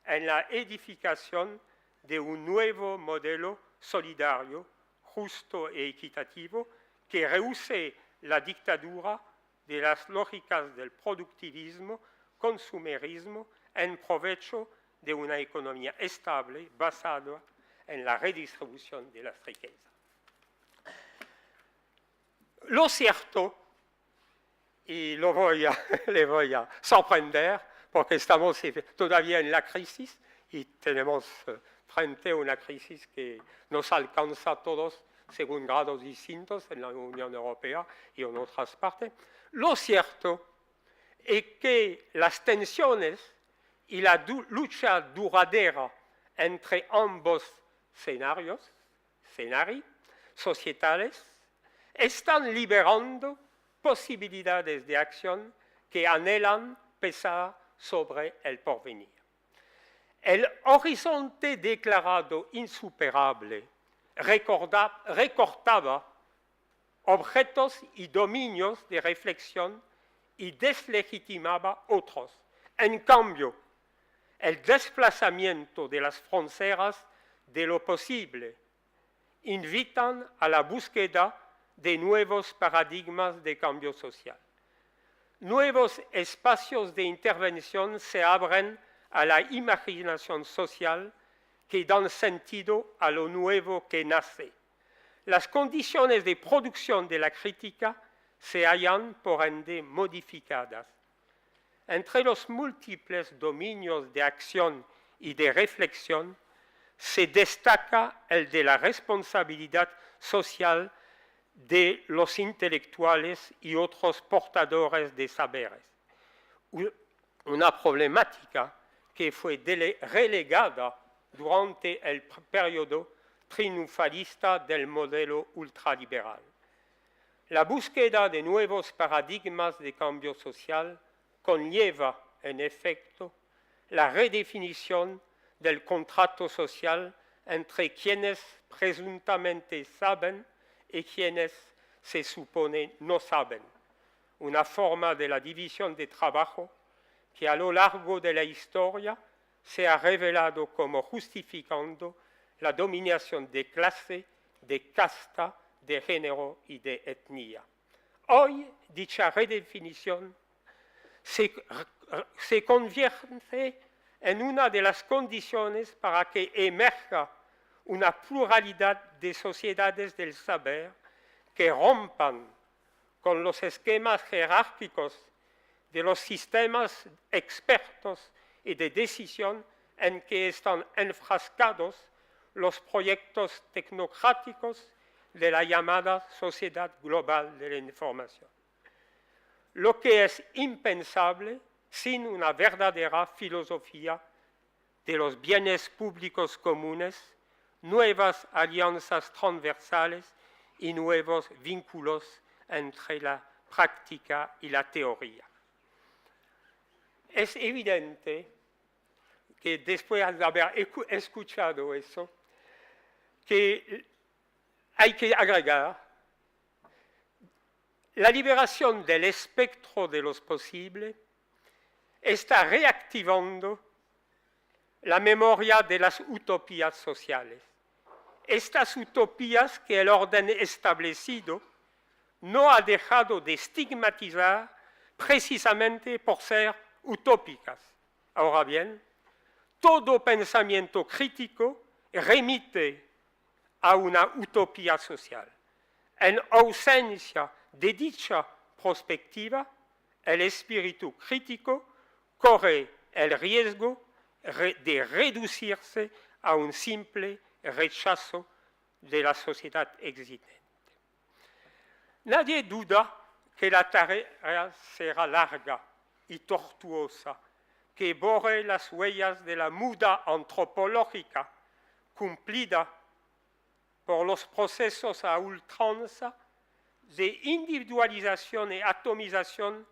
en la edificación de un nuevo modelo solidario, justo e equitativo, que rehúse la dictadura de las lógicas del productivismo, consumerismo, en provecho de una economía estable basada en la redistribución de las riquezas. Lo cierto, y le voy a sorprender, porque estamos todavía en la crisis y tenemos frente a una crisis que nos alcanza a todos según grados distintos en la Unión Europea y en otras partes. Lo cierto es que las tensiones y la lucha duradera entre ambos escenarios societales están liberando posibilidades de acción que anhelan pesar sobre el porvenir. El horizonte declarado insuperable recortaba objetos y dominios de reflexión y deslegitimaba otros. En cambio, el desplazamiento de las fronteras de lo posible invitan a la búsqueda de nuevos paradigmas de cambio social. Nuevos espacios de intervención se abren a la imaginación social que dan sentido a lo nuevo que nace. Las condiciones de producción de la crítica se hallan, por ende, modificadas. Entre los múltiples dominios de acción y de reflexión, se destaca el de la responsabilidad social de los intelectuales y otros portadores de saberes. Una problemática que fue relegada durante el periodo triunfalista del modelo ultraliberal. La búsqueda de nuevos paradigmas de cambio social conlleva, en efecto, la redefinición del contrato social entre quienes presuntamente saben y quienes se supone no saben, una forma de la división de trabajo que a lo largo de la historia se ha revelado como justificando la dominación de clase, de casta, de género y de etnia. Hoy, dicha redefinición se convierte en una de las condiciones para que emerja una pluralidad de sociedades del saber que rompan con los esquemas jerárquicos de los sistemas expertos y de decisión en que están enfrascados los proyectos tecnocráticos de la llamada sociedad global de la información. Lo que es impensable sin una verdadera filosofía de los bienes públicos comunes, nuevas alianzas transversales y nuevos vínculos entre la práctica y la teoría. Es evidente que después de haber escuchado eso, que hay que agregar la liberación del espectro de los posibles está reactivando la memoria de las utopías sociales. Estas utopías que el orden establecido no ha dejado de estigmatizar precisamente por ser utópicas. Ahora bien, todo pensamiento crítico remite a una utopía social. En ausencia de dicha perspectiva, el espíritu crítico corre el riesgo de reducirse a un simple rechazo de la sociedad existente. Nadie duda que la tarea será larga y tortuosa, que borre las huellas de la muda antropológica cumplida por los procesos a ultranza de individualización y atomización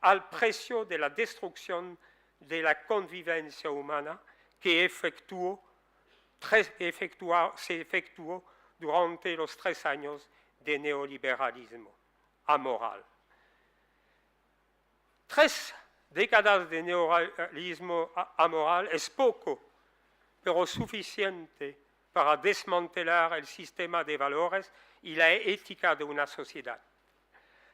al precio de la destrucción de la convivencia humana que se efectuó durante los 3 años de neoliberalismo amoral. 3 décadas de neoliberalismo amoral es poco, pero suficiente para desmantelar el sistema de valores y la ética de una sociedad.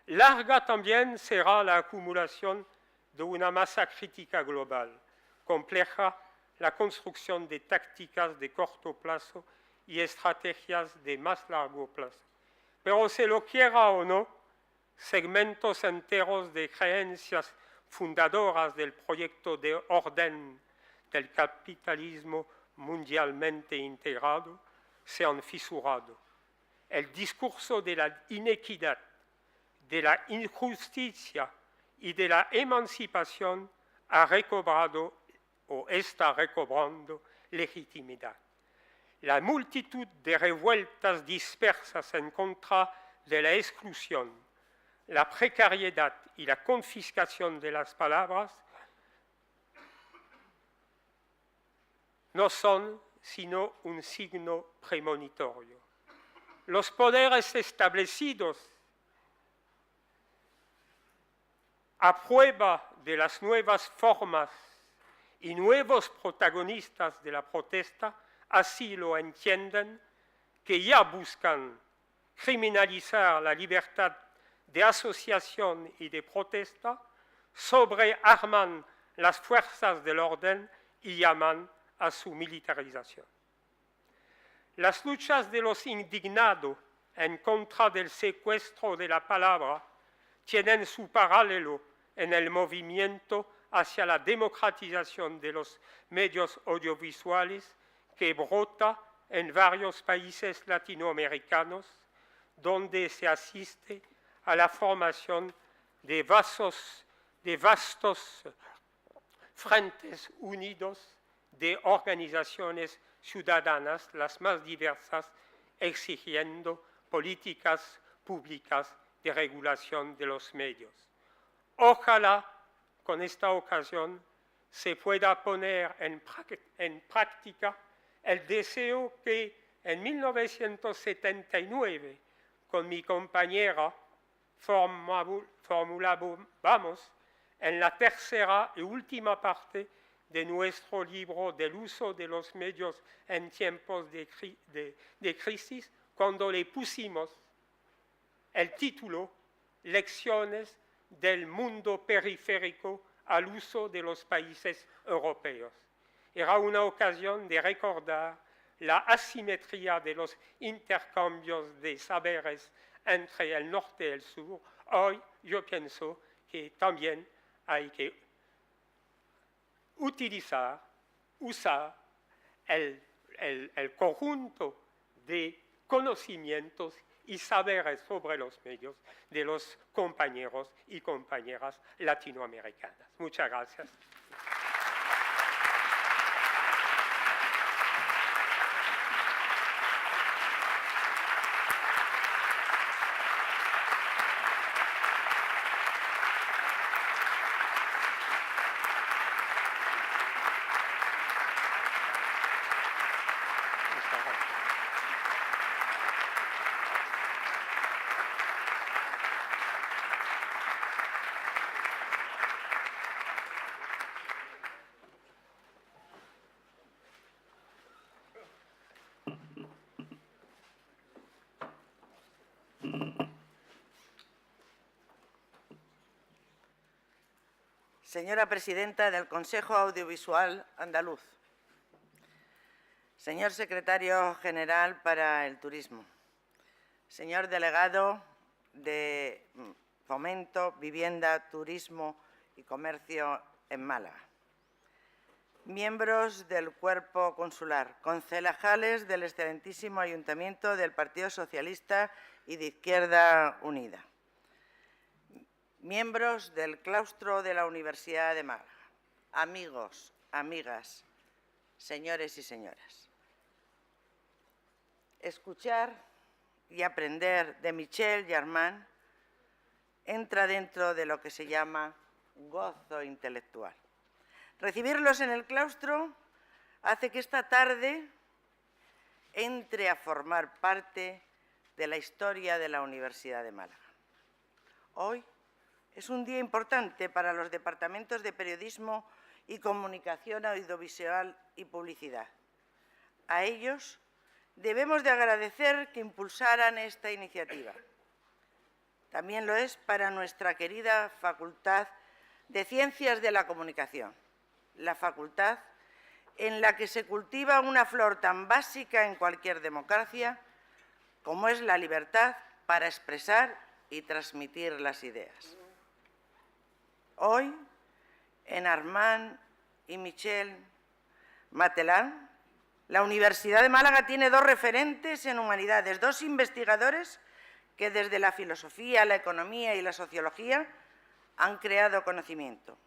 Larga también será la acumulación de una masa crítica global, compleja la construcción de tácticas de corto plazo y estrategias de más largo plazo. Pero se lo quiera o no, segmentos enteros de creencias fundadoras del proyecto de orden del capitalismo mundialmente integrado se han fisurado. el discurso de la inequidad, de la injusticia y de la emancipación ha recobrado o está recobrando legitimidad. La multitud de revueltas dispersas en contra de la exclusión, la precariedad y la confiscación de las palabras no son sino un signo premonitorio. Los poderes establecidos, a prueba de las nuevas formas y nuevos protagonistas de la protesta, así lo entienden, que ya buscan criminalizar la libertad de asociación y de protesta, sobrearman las fuerzas del orden y llaman a su militarización. Las luchas de los indignados en contra del secuestro de la palabra tienen su paralelo en el movimiento hacia la democratización de los medios audiovisuales que brota en varios países latinoamericanos, donde se asiste a la formación de vastos frentes unidos de organizaciones ciudadanas, las más diversas, exigiendo políticas públicas de regulación de los medios. Ojalá con esta ocasión se pueda poner en práctica el deseo que en 1979 con mi compañera formulábamos en la tercera y última parte de nuestro libro del uso de los medios en tiempos de crisis, cuando le pusimos el título Lecciones del mundo periférico al uso de los países europeos. Era una ocasión de recordar la asimetría de los intercambios de saberes entre el norte y el sur. Hoy yo pienso que también hay que usar el conjunto de conocimientos y saberes sobre los medios de los compañeros y compañeras latinoamericanas. Muchas gracias. Señora Presidenta del Consejo Audiovisual Andaluz, señor Secretario General para el Turismo, señor Delegado de Fomento, Vivienda, Turismo y Comercio en Málaga, miembros del Cuerpo Consular, concejales del excelentísimo Ayuntamiento del Partido Socialista y de Izquierda Unida, miembros del claustro de la Universidad de Málaga, amigos, amigas, señores y señoras. Escuchar y aprender de Michel y Armand entra dentro de lo que se llama gozo intelectual. Recibirlos en el claustro hace que esta tarde entre a formar parte de la historia de la Universidad de Málaga. Hoy es un día importante para los departamentos de Periodismo y Comunicación Audiovisual y Publicidad. A ellos debemos de agradecer que impulsaran esta iniciativa. También lo es para nuestra querida Facultad de Ciencias de la Comunicación, la facultad en la que se cultiva una flor tan básica en cualquier democracia como es la libertad para expresar y transmitir las ideas. Hoy, en Armand y Michel Matelan, La Universidad de Málaga tiene 2 referentes en humanidades, 2 investigadores que desde la filosofía, la economía y la sociología han creado conocimiento.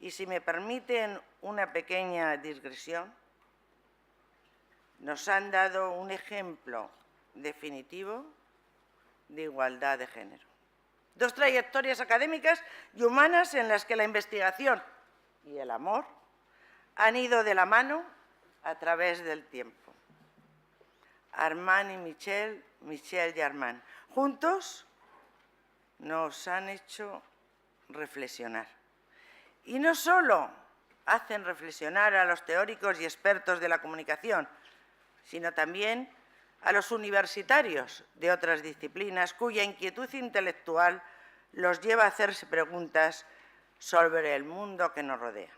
Y si me permiten una pequeña digresión, nos han dado un ejemplo definitivo de igualdad de género. 2 trayectorias académicas y humanas en las que la investigación y el amor han ido de la mano a través del tiempo. Armand y Michel, Michel y Armand. Juntos nos han hecho reflexionar. Y no solo hacen reflexionar a los teóricos y expertos de la comunicación, sino también a los universitarios de otras disciplinas cuya inquietud intelectual los lleva a hacerse preguntas sobre el mundo que nos rodea.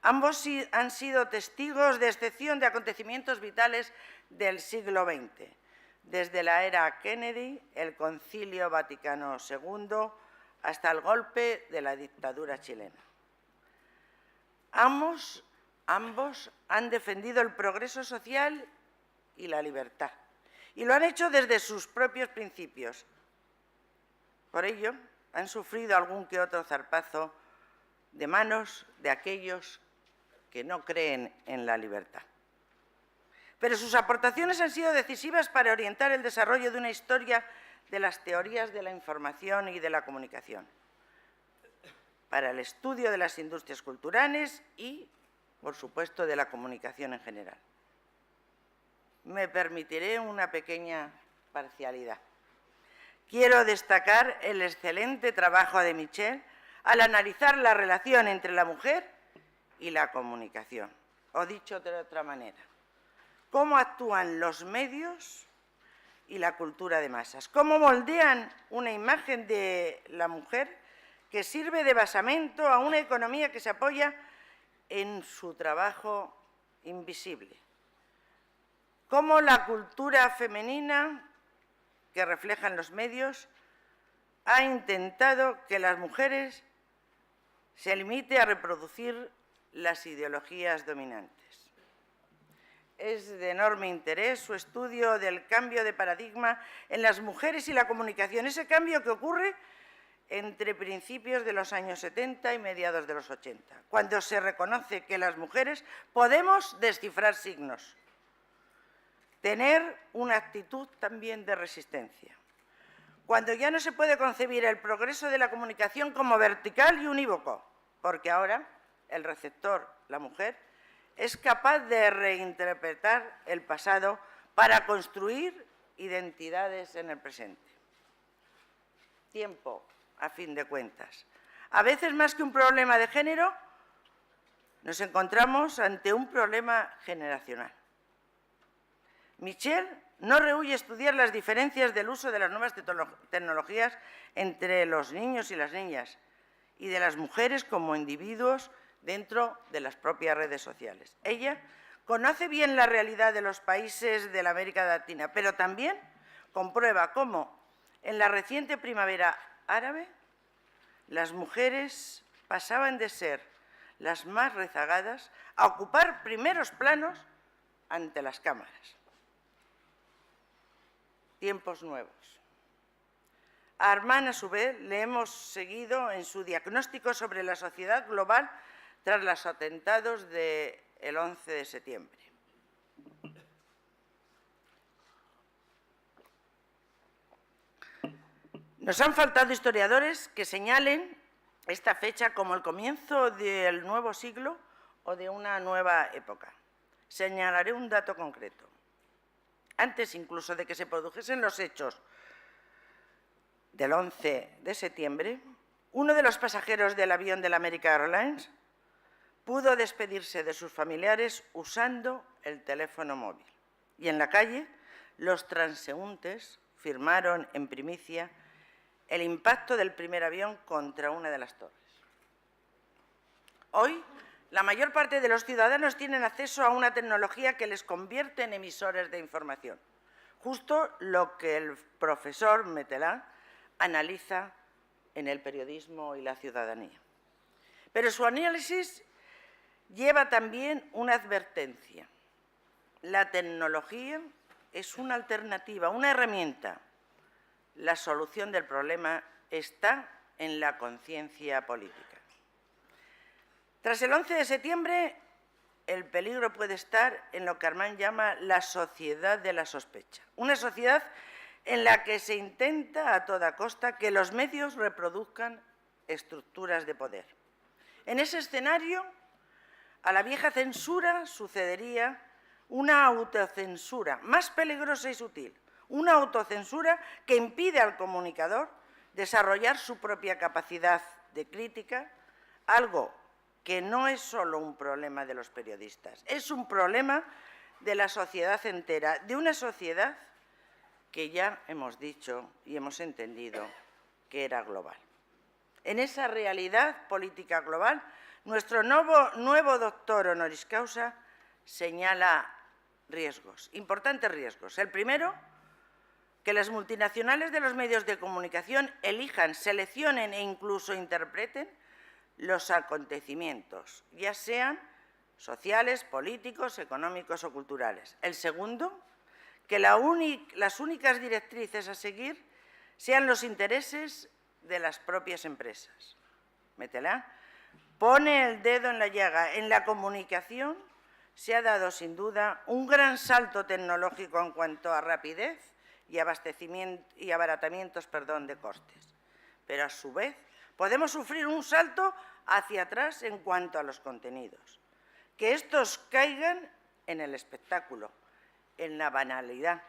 Ambos han sido testigos de excepción de acontecimientos vitales del siglo XX, desde la era Kennedy, el Concilio Vaticano II, hasta el golpe de la dictadura chilena. Ambos han defendido el progreso social y la libertad, y lo han hecho desde sus propios principios. Por ello, han sufrido algún que otro zarpazo de manos de aquellos que no creen en la libertad. Pero sus aportaciones han sido decisivas para orientar el desarrollo de una historia de las teorías de la información y de la comunicación, para el estudio de las industrias culturales y, por supuesto, de la comunicación en general. Me permitiré una pequeña parcialidad. Quiero destacar el excelente trabajo de Michel al analizar la relación entre la mujer y la comunicación. O dicho de otra manera, cómo actúan los medios y la cultura de masas, cómo moldean una imagen de la mujer que sirve de basamento a una economía que se apoya en su trabajo invisible, cómo la cultura femenina que reflejan los medios ha intentado que las mujeres se limite a reproducir las ideologías dominantes. Es de enorme interés su estudio del cambio de paradigma en las mujeres y la comunicación, ese cambio que ocurre entre principios de los años 70 y mediados de los 80, cuando se reconoce que las mujeres podemos descifrar signos, tener una actitud también de resistencia, cuando ya no se puede concebir el progreso de la comunicación como vertical y unívoco, porque ahora el receptor, la mujer, es capaz de reinterpretar el pasado para construir identidades en el presente. Tiempo, a fin de cuentas. A veces, más que un problema de género, nos encontramos ante un problema generacional. Michel no rehúye estudiar las diferencias del uso de las nuevas tecnologías entre los niños y las niñas y de las mujeres como individuos dentro de las propias redes sociales. Ella conoce bien la realidad de los países de la América Latina, pero también comprueba cómo en la reciente primavera árabe las mujeres pasaban de ser las más rezagadas a ocupar primeros planos ante las cámaras. Tiempos nuevos. A Armand, a su vez, le hemos seguido en su diagnóstico sobre la sociedad global tras los atentados del 11 de septiembre. Nos han faltado historiadores que señalen esta fecha como el comienzo del nuevo siglo o de una nueva época. Señalaré un dato concreto. Antes incluso de que se produjesen los hechos del 11 de septiembre, uno de los pasajeros del avión de la American Airlines pudo despedirse de sus familiares usando el teléfono móvil. Y en la calle, los transeúntes firmaron en primicia el impacto del primer avión contra una de las torres. Hoy, la mayor parte de los ciudadanos tienen acceso a una tecnología que les convierte en emisores de información, justo lo que el profesor Metelán analiza en El periodismo y la ciudadanía. Pero su análisis lleva también una advertencia. La tecnología es una alternativa, una herramienta. La solución del problema está en la conciencia política. Tras el 11 de septiembre, el peligro puede estar en lo que Armand llama la sociedad de la sospecha. Una sociedad en la que se intenta a toda costa que los medios reproduzcan estructuras de poder. En ese escenario, a la vieja censura sucedería una autocensura más peligrosa y sutil, una autocensura que impide al comunicador desarrollar su propia capacidad de crítica, algo que no es solo un problema de los periodistas, es un problema de la sociedad entera, de una sociedad que ya hemos dicho y hemos entendido que era global. En esa realidad política global, nuestro nuevo doctor honoris causa señala riesgos, importantes riesgos. El primero, que las multinacionales de los medios de comunicación elijan, seleccionen e incluso interpreten los acontecimientos, ya sean sociales, políticos, económicos o culturales. El segundo, que las únicas directrices a seguir sean los intereses de las propias empresas. Métela. Pone el dedo en la llaga. En la comunicación se ha dado, sin duda, un gran salto tecnológico en cuanto a rapidez y abaratamientos de costes. Pero, a su vez, podemos sufrir un salto hacia atrás en cuanto a los contenidos. Que estos caigan en el espectáculo, en la banalidad,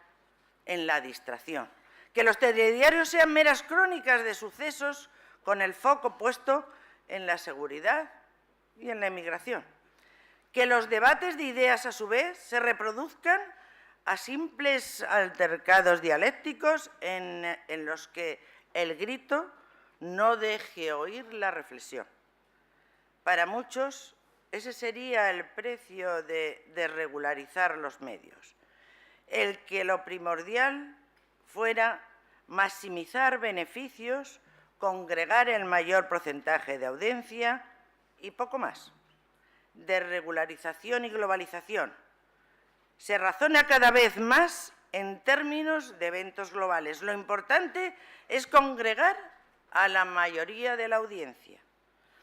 en la distracción. Que los telediarios sean meras crónicas de sucesos con el foco puesto en la seguridad y en la inmigración. Que los debates de ideas, a su vez, se reproduzcan a simples altercados dialécticos en los que el grito no deje oír la reflexión. Para muchos, ese sería el precio de regularizar los medios, el que lo primordial fuera maximizar beneficios, congregar el mayor porcentaje de audiencia y poco más. De regularización y globalización. Se razona cada vez más en términos de eventos globales. Lo importante es congregar a la mayoría de la audiencia.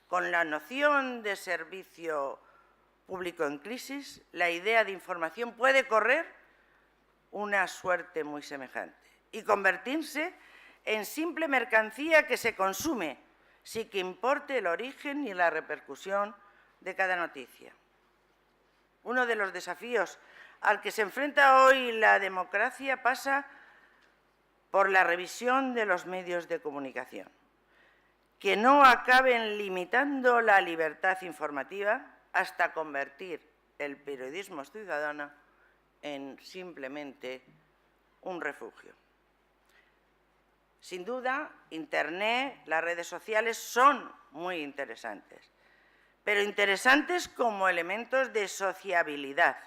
Con la noción de servicio público en crisis, la idea de información puede correr una suerte muy semejante y convertirse en simple mercancía que se consume, sin que importe el origen ni la repercusión de cada noticia. Uno de los desafíos al que se enfrenta hoy la democracia pasa por la revisión de los medios de comunicación, que no acaben limitando la libertad informativa hasta convertir el periodismo ciudadano en simplemente un refugio. Sin duda, Internet, las redes sociales son muy interesantes, pero interesantes como elementos de sociabilidad,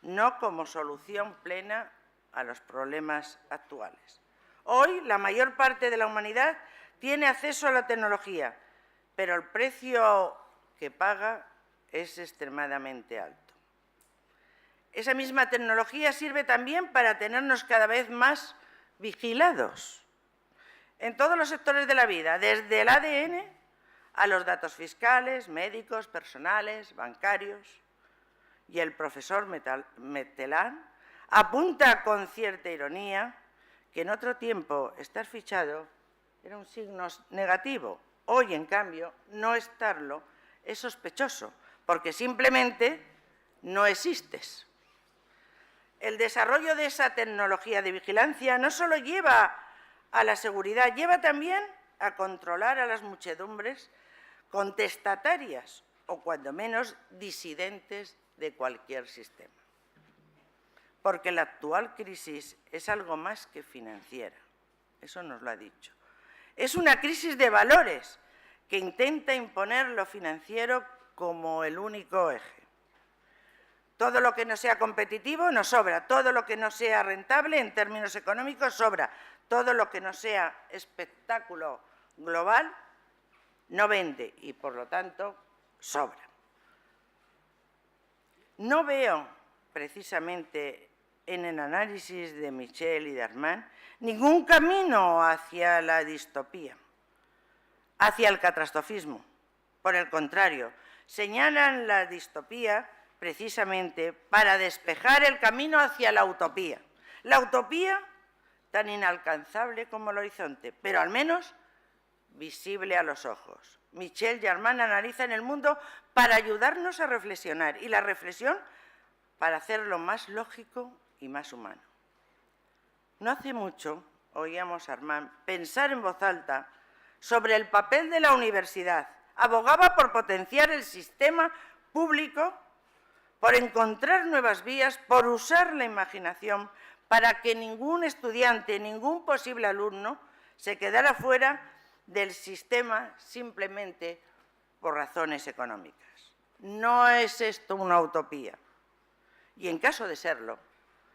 no como solución plena a los problemas actuales. Hoy, la mayor parte de la humanidad tiene acceso a la tecnología, pero el precio que paga es extremadamente alto. Esa misma tecnología sirve también para tenernos cada vez más vigilados en todos los sectores de la vida, desde el ADN a los datos fiscales, médicos, personales, bancarios. Y el profesor Metelán apunta con cierta ironía que en otro tiempo estar fichado era un signo negativo. Hoy, en cambio, no estarlo es sospechoso, porque simplemente no existes. El desarrollo de esa tecnología de vigilancia no solo lleva a la seguridad, lleva también a controlar a las muchedumbres contestatarias o, cuando menos, disidentes de cualquier sistema. Porque la actual crisis es algo más que financiera, eso nos lo ha dicho. Es una crisis de valores que intenta imponer lo financiero como el único eje. Todo lo que no sea competitivo nos sobra, todo lo que no sea rentable en términos económicos sobra, todo lo que no sea espectáculo global no vende y, por lo tanto, sobra. No veo, precisamente en el análisis de Michel y de Armand, ningún camino hacia la distopía, hacia el catastrofismo. Por el contrario, señalan la distopía precisamente para despejar el camino hacia la utopía. La utopía tan inalcanzable como el horizonte, pero al menos visible a los ojos. Michel y Armand analizan el mundo para ayudarnos a reflexionar y la reflexión para hacerlo más lógico y más humano. No hace mucho oíamos a Armand pensar en voz alta sobre el papel de la universidad. Abogaba por potenciar el sistema público, por encontrar nuevas vías, por usar la imaginación para que ningún estudiante, ningún posible alumno se quedara fuera del sistema simplemente por razones económicas. No es esto una utopía. Y en caso de serlo,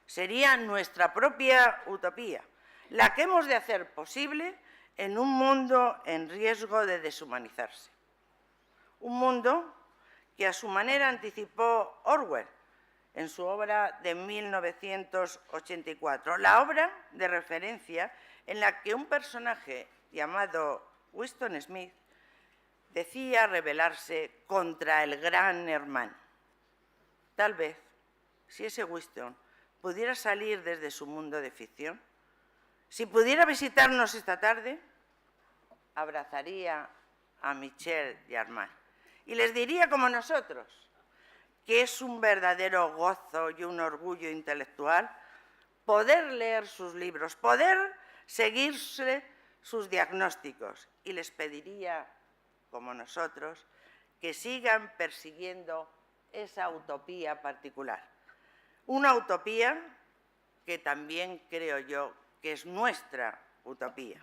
sería nuestra propia utopía, la que hemos de hacer posible en un mundo en riesgo de deshumanizarse. Un mundo que a su manera anticipó Orwell en su obra de 1984, la obra de referencia en la que un personaje llamado Winston Smith decía rebelarse contra el gran hermano. Tal vez, si ese Winston pudiera salir desde su mundo de ficción, si pudiera visitarnos esta tarde, abrazaría a Michel y Armand y les diría, como nosotros, que es un verdadero gozo y un orgullo intelectual poder leer sus libros, poder seguirse sus diagnósticos, y les pediría, como nosotros, que sigan persiguiendo esa utopía particular. Una utopía que también creo yo que es nuestra utopía,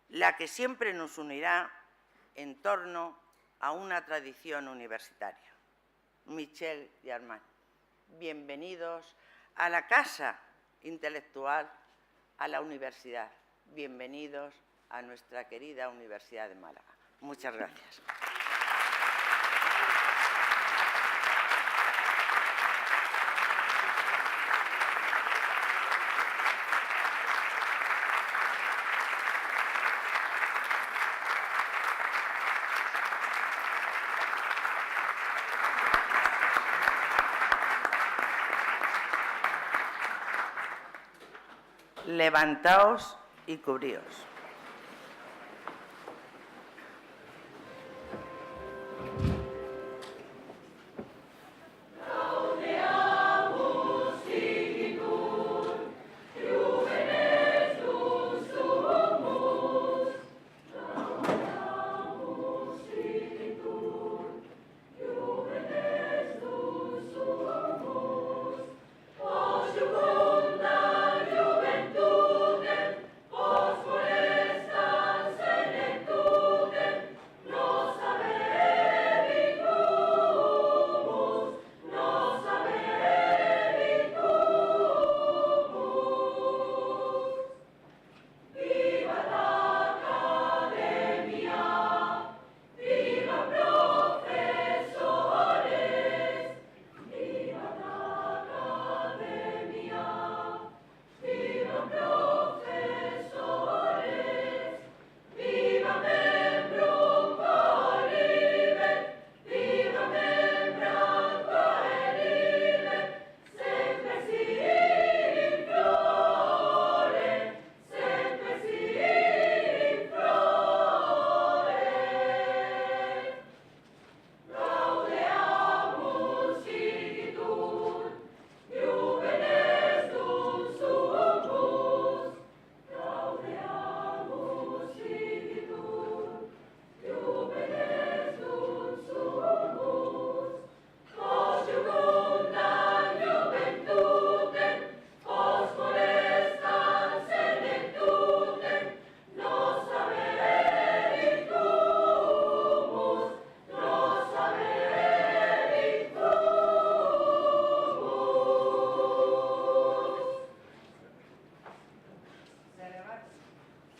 la que siempre nos unirá en torno a una tradición universitaria. Michel y Armand, bienvenidos a la casa intelectual, a la universidad. Bienvenidos a nuestra querida Universidad de Málaga. Muchas gracias. Levantaos y cubríos.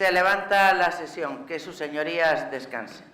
Se levanta la sesión. Que sus señorías descansen.